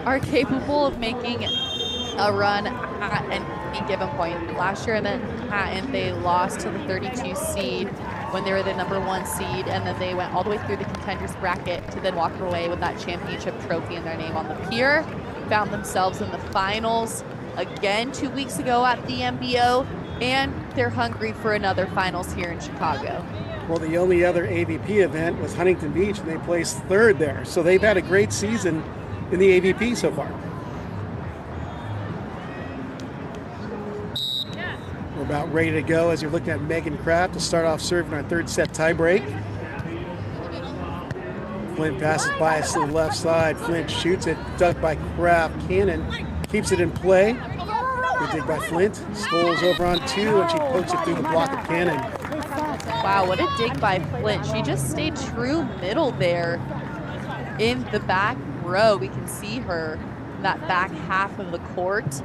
[SPEAKER 4] are capable of making a run at any given point. Last year in Manhattan, they lost to the 32 seed when they were the number 1 seed, and then they went all the way through the contenders bracket to then walk away with that championship trophy and their name on the pier. Found themselves in the finals again 2 weeks ago at the MBO, and they're hungry for another finals here in Chicago.
[SPEAKER 3] Well, the only other AVP event was Huntington Beach, and they placed 3rd there. So they've had a great season in the AVP so far. We're about ready to go as you're looking at Megan Kraft to start off serving our 3rd-set tiebreak. Flint passes by us to the left side. Flint shoots it, ducked by Kraft. Cannon keeps it in play. Good dig by Flint. Scoles over on 2, and she pokes it through the block of Cannon.
[SPEAKER 4] Wow, what a dig by Flint. She just stayed true middle there in the back row. We can see her in that back half of the court,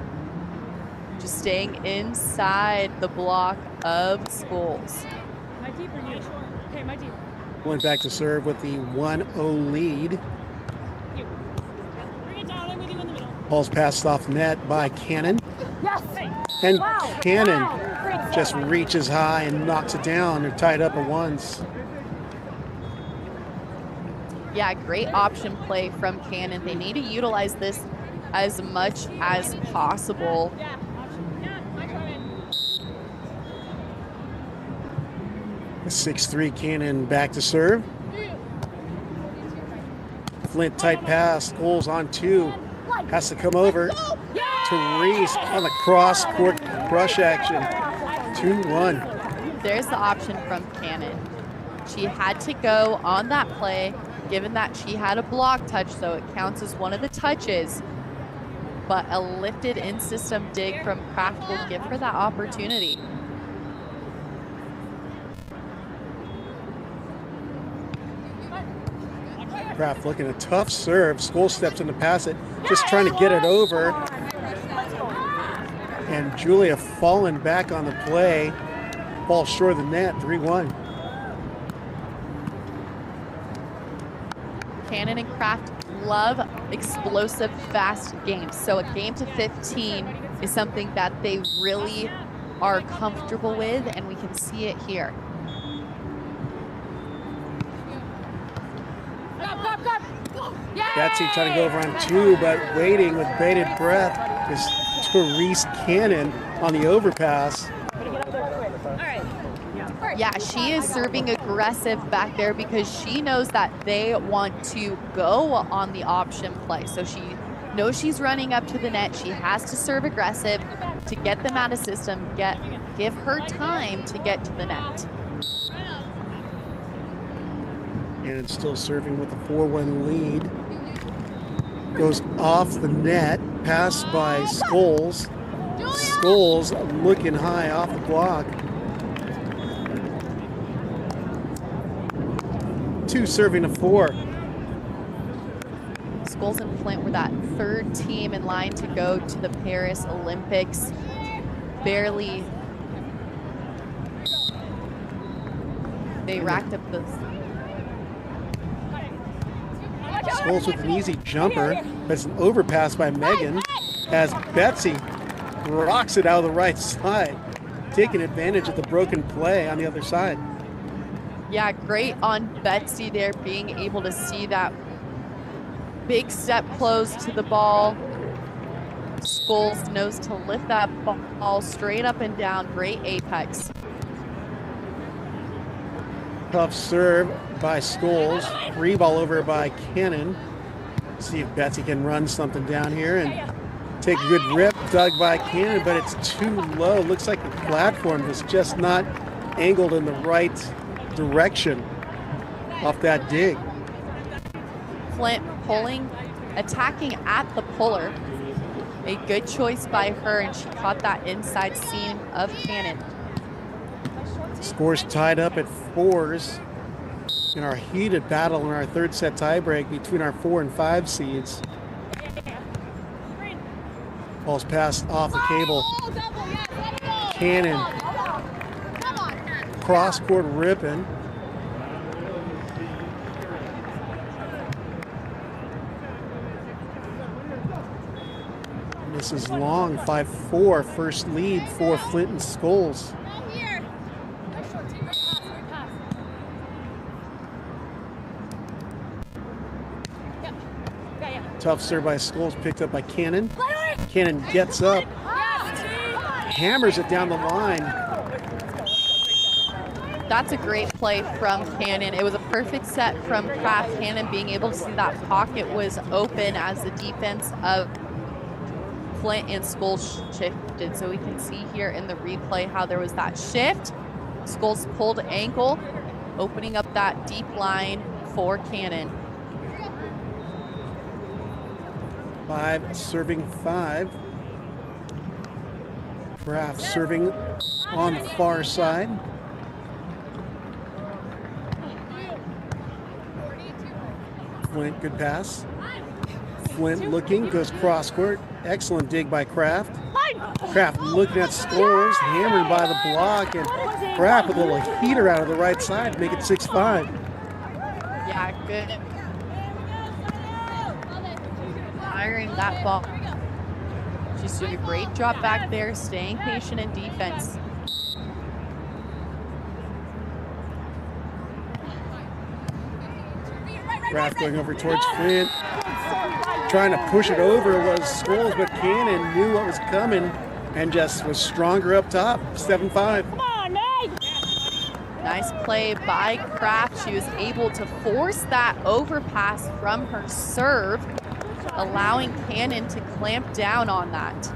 [SPEAKER 4] just staying inside the block of Scoles.
[SPEAKER 1] My deep or you? Okay, my deep.
[SPEAKER 3] Flint back to serve with the 1-0 lead.
[SPEAKER 1] Bring it down, I'm with you in the middle.
[SPEAKER 3] Ball's passed off net by Cannon.
[SPEAKER 1] Yes!
[SPEAKER 3] And
[SPEAKER 1] Wow.
[SPEAKER 3] Cannon
[SPEAKER 1] Wow.
[SPEAKER 3] just reaches high and knocks it down. They're tied up at once.
[SPEAKER 4] Yeah, great option play from Cannon. They need to utilize this as much as possible.
[SPEAKER 1] Yeah, my turn.
[SPEAKER 3] The 6-3 Cannon back to serve. Flint tight pass. Scoles on 2. Has to come over. Terese on the cross court crush action. 2-1.
[SPEAKER 4] There's the option from Cannon. She had to go on that play, given that she had a block touch, so it counts as one of the touches. But a lifted in-system dig from Kraft will give her that opportunity.
[SPEAKER 3] Kraft looking a tough serve. Scoles steps in to pass it, just trying to get it over. And Julia falling back on the play. Ball short of the net, 3-1.
[SPEAKER 4] Cannon and Kraft love explosive, fast games. So a game to 15 is something that they really are comfortable with, and we can see it here.
[SPEAKER 3] Betsi trying to go over on 2, but waiting with bated breath is Terese Cannon on the overpass.
[SPEAKER 4] Yeah, she is serving aggressive back there because she knows that they want to go on the option play. So she knows she's running up to the net. She has to serve aggressive to get them out of system, give her time to get to the net.
[SPEAKER 3] And it's still serving with a 4-1 lead. Goes off the net, passed by Scoles. Scoles looking high off the block. 2 serving to 4.
[SPEAKER 4] Scoles and Flint were that 3rd team in line to go to the Paris Olympics. Barely They racked up the...
[SPEAKER 3] Scoles with an easy jumper, but it's an overpass by Megan as Betsi rocks it out of the right side, taking advantage of the broken play on the other side.
[SPEAKER 4] Yeah, great on Betsi there, being able to see that big step close to the ball. Scoles knows to lift that ball straight up and down. Great apex.
[SPEAKER 3] Tough serve by Scoles. Free ball over by Cannon. See if Betsi can run something down here and take a good rip. Dug by Cannon, but it's too low. Looks like the platform is just not angled in the right direction off that dig.
[SPEAKER 4] Flint pulling, attacking at the puller. A good choice by her, and she caught that inside seam of Cannon.
[SPEAKER 3] Scores tied up at 4s in our heated battle in our third set tiebreak between our 4 and 5 seeds. Ball's passed off the cable. Cannon. Cross court ripping. This is long, 5-4, first lead for Flint and Scoles. Tough serve by Scoles, picked up by Cannon. Cannon gets up, hammers it down the line.
[SPEAKER 4] That's a great play from Cannon. It was a perfect set from Kraft. Cannon being able to see that pocket was open as the defense of Flint and Scoles shifted. So we can see here in the replay how there was that shift. Scoles pulled ankle, opening up that deep line for Cannon.
[SPEAKER 3] 5 serving 5. Kraft serving on the far side. Flint, good pass. Flint looking, goes cross court. Excellent dig by Kraft. Kraft looking at Scoles, hammered by the block, and Kraft with a little heater out of the right side to make it 6-5.
[SPEAKER 4] Yeah, good. Firing that ball. She's doing a great job back there, staying patient in defense.
[SPEAKER 3] Kraft going over towards Flint. Trying to push it over was Scoles, but Cannon knew what was coming and just was stronger up top. 7-5.
[SPEAKER 4] Nice play by Kraft. She was able to force that overpass from her serve, allowing Cannon to clamp down on that.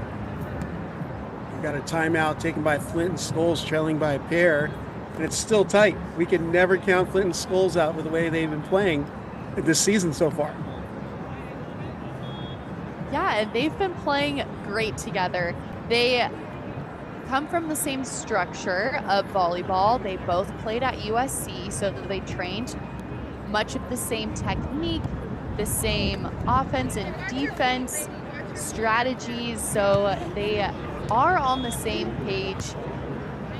[SPEAKER 3] Got a timeout taken by Flint and Scoles, trailing by a pair, and it's still tight. We can never count Flint and Scoles out with the way they've been playing this season so far.
[SPEAKER 4] Yeah, and they've been playing great together. They come from the same structure of volleyball. They both played at USC, so they trained much of the same technique, the same offense and defense strategies. So they are on the same page,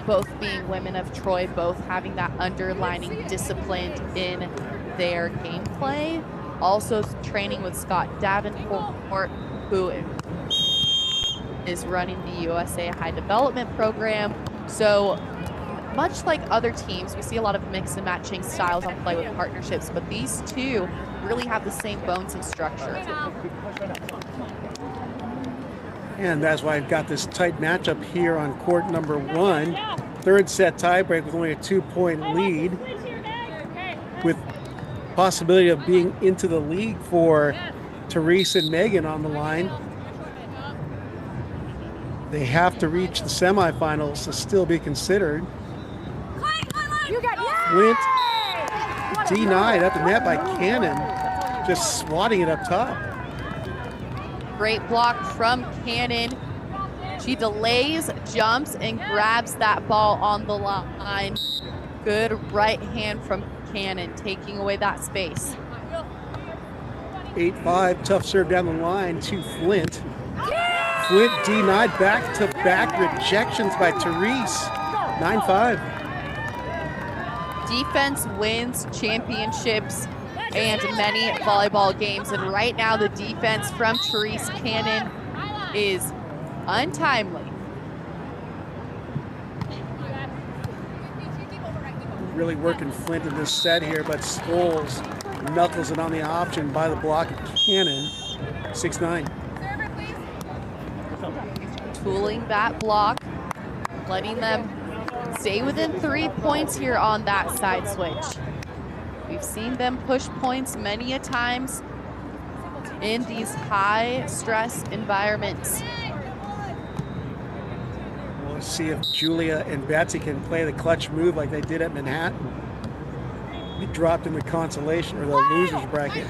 [SPEAKER 4] both being women of Troy, both having that underlining discipline in their gameplay. Also training with Scott Davenport, who is running the USA High Development Program. So much like other teams, we see a lot of mix and matching styles on play with partnerships, but these two really have the same bones and structure.
[SPEAKER 3] And that's why I've got this tight matchup here on court number 1. Third set tiebreak with only a 2-point lead, with possibility of being into the league for Terese and Megan on the line. They have to reach the semifinals to still be considered. Flint denied at the net by Cannon, just swatting it up top.
[SPEAKER 4] Great block from Cannon. She delays, jumps, and grabs that ball on the line. Good right hand from Cannon, taking away that space.
[SPEAKER 3] 8-5, tough serve down the line to Flint. Flint denied back-to-back rejections by Terese. 9-5.
[SPEAKER 4] Defense wins championships and many volleyball games. And right now, the defense from Terese Cannon is untimely.
[SPEAKER 3] Really working Flint in this set here, but Scoles knuckles it on the option by the block of Cannon. 6-9.
[SPEAKER 4] Tooling that block, letting them stay within 3 points here on that side switch. We've seen them push points many a times in these high stress environments.
[SPEAKER 3] We'll see if Julia and Betsi can play the clutch move like they did at Manhattan. He dropped in the consolation or the losers bracket.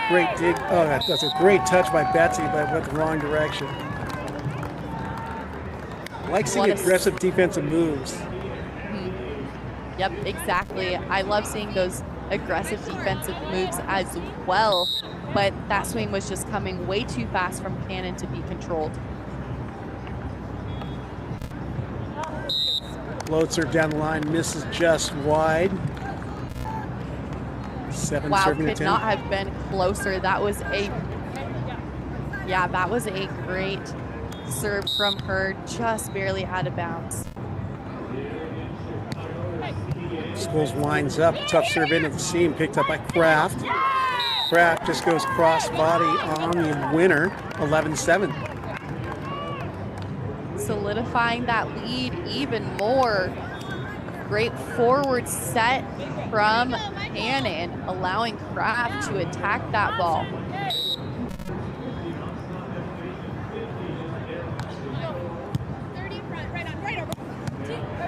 [SPEAKER 3] Great dig. Oh, that's a great touch by Betsi, but went the wrong direction. I like seeing aggressive defensive moves.
[SPEAKER 4] Yep, exactly. I love seeing those aggressive defensive moves as well, but that swing was just coming way too fast from Cannon to be controlled.
[SPEAKER 3] Float serve down the line, misses just wide. 7
[SPEAKER 4] wow,
[SPEAKER 3] serving
[SPEAKER 4] could
[SPEAKER 3] 10.
[SPEAKER 4] not have been closer. That was a great serve from her, just barely out of bounds.
[SPEAKER 3] Scoles winds up, tough serve into the seam, picked up by Kraft. Kraft just goes cross body on the winner, 11-7.
[SPEAKER 4] Solidifying that lead even more. Great forward set from Cannon, allowing Kraft to attack that ball.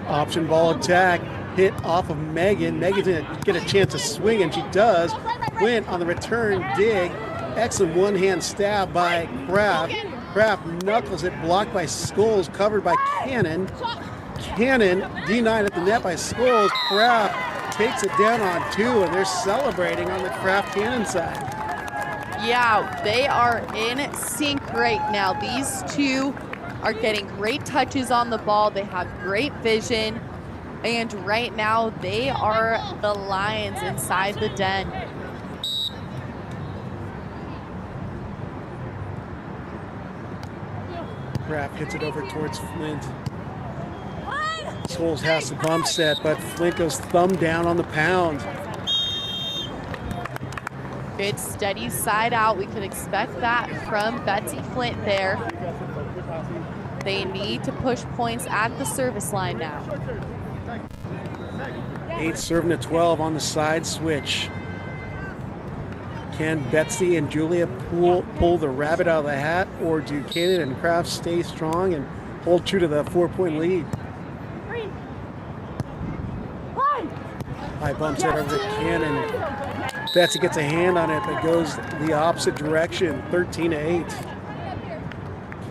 [SPEAKER 3] Option ball attack, hit off of Megan. Megan's gonna get a chance to swing, and she does. Flint on the return dig. Excellent one-hand stab by Kraft. Kraft knuckles it, blocked by Scoles, covered by Cannon. Cannon denied at the net by Scoles. Kraft takes it down on 2, and they're celebrating on the Kraft Cannon side.
[SPEAKER 4] Yeah, they are in sync right now. These two are getting great touches on the ball. They have great vision. And right now, they are the lions inside the den.
[SPEAKER 3] Kraft hits it over towards Flint. Scoles has the bump set, but Flint goes thumb down on the pound.
[SPEAKER 4] Good steady side out. We could expect that from Betsi Flint there. They need to push points at the service line now.
[SPEAKER 3] 8 serving to 12 on the side switch. Can Betsi and Julia pull the rabbit out of the hat, or do Cannon and Kraft stay strong and hold true to the 4-point lead? High bump set over to Cannon. Betsi gets a hand on it, but goes the opposite direction, 13-8.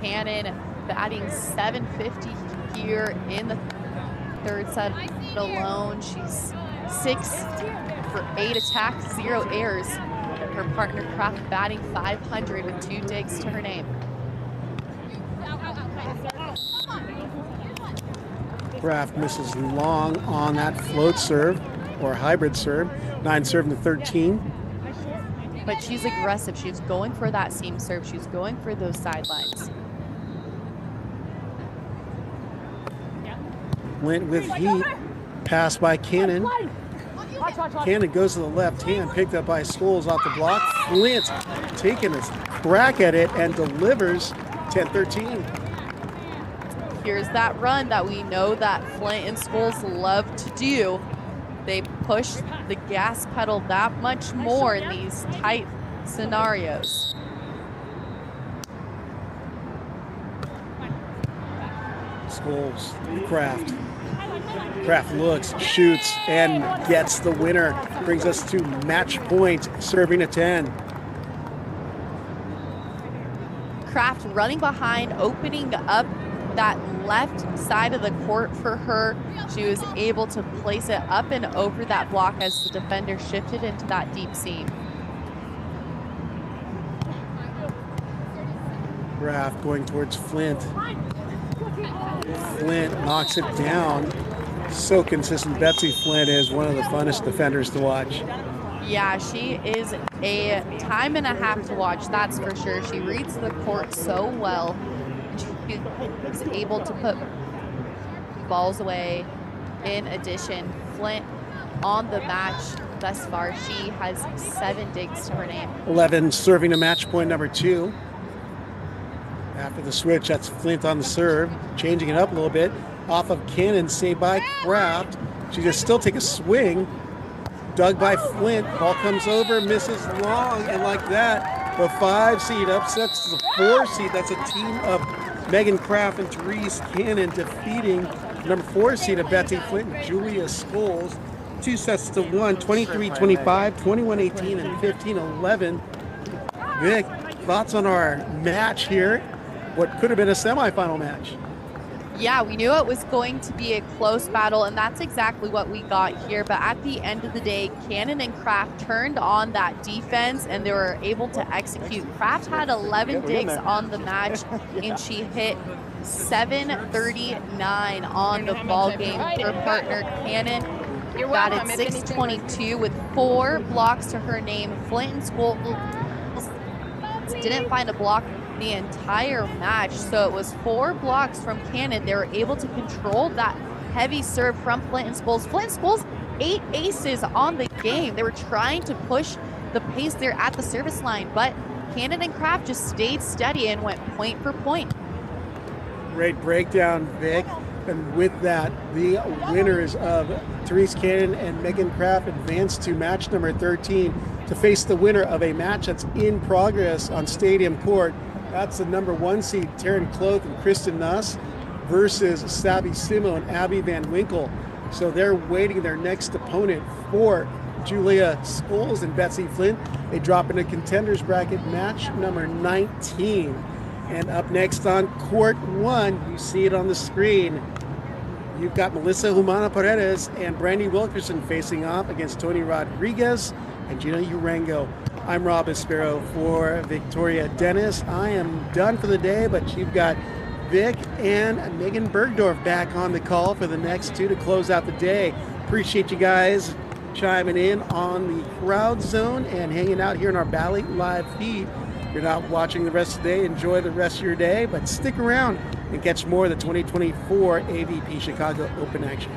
[SPEAKER 4] Cannon batting 750 here in the third set alone. She's 6 for 8 attacks, 0 errors. Her partner Kraft batting 500 with 2 digs to her name.
[SPEAKER 3] Kraft misses long on that float serve or hybrid serve. 9 serving to 13.
[SPEAKER 4] But she's aggressive. She's going for that seam serve. She's going for those sidelines.
[SPEAKER 3] Flint with heat. Pass by Cannon. Cannon goes to the left hand, picked up by Scoles off the block. Flint taking a crack at it and delivers 10-13.
[SPEAKER 4] Here's that run that we know that Flint and Scoles love to do. They push the gas pedal that much more in these tight scenarios.
[SPEAKER 3] Scoles, Kraft. Kraft looks, shoots, and gets the winner. Brings us to match point, serving a 10.
[SPEAKER 4] Kraft running behind, opening up that left side of the court for her. She was able to place it up and over that block as the defender shifted into that deep seam.
[SPEAKER 3] Kraft going towards Flint. Flint knocks it down. So consistent. Betsi Flint is one of the funnest defenders to watch.
[SPEAKER 4] Yeah, she is a time and a half to watch, that's for sure. She reads the court so well. She is able to put balls away. In addition, Flint on the match thus far, she has 7 digs to her name.
[SPEAKER 3] 11 serving to match point number 2. After the switch, that's Flint on the serve, changing it up a little bit. Off of Cannon, saved by Kraft. She just still take a swing. Dug by Flint. Ball comes over, misses long, and like that, the 5 seed upsets the 4 seed. That's a team of Megan Kraft and Terese Cannon defeating number 4 seed of Betsi Flint and Julia Scoles. 2 sets to 1, 23-25, 21-18, and 15-11. Vic, thoughts on our match here? What could have been a semifinal match?
[SPEAKER 4] Yeah, we knew it was going to be a close battle, and that's exactly what we got here. But at the end of the day, Cannon and Kraft turned on that defense, and they were able to execute. Kraft had 11 digs on the match, and she hit 739 on the ball game. Her partner, Cannon, batted 622 with 4 blocks to her name. Flint and Scoles didn't find a block the entire match, so it was 4 blocks from Cannon. They were able to control that heavy serve from Flint and Scoles. Flint and Scoles 8 aces on the game. They were trying to push the pace there at the service line, but Cannon and Kraft just stayed steady and went point for point.
[SPEAKER 3] Great breakdown, Vic. And with that, the winners of Terese Cannon and Megan Kraft advance to match number 13 to face the winner of a match that's in progress on Stadium Court. That's the number 1 seed, Taryn Cloak and Kristen Nuss, versus Sabby Simo and Abby Van Winkle. So they're waiting their next opponent for Julia Scoles and Betsi Flint. They drop into contenders bracket match number 19. And up next on court 1, you see it on the screen. You've got Melissa Humana Paredes and Brandy Wilkerson facing off against Tony Rodriguez and Gina Urango. I'm Rob Espero for Victoria Dennis. I am done for the day, but you've got Vic and Megan Bergdorf back on the call for the next 2 to close out the day. Appreciate you guys chiming in on the crowd zone and hanging out here in our Bally live feed. If you're not watching the rest of the day, enjoy the rest of your day, but stick around and catch more of the 2024 AVP Chicago Open action.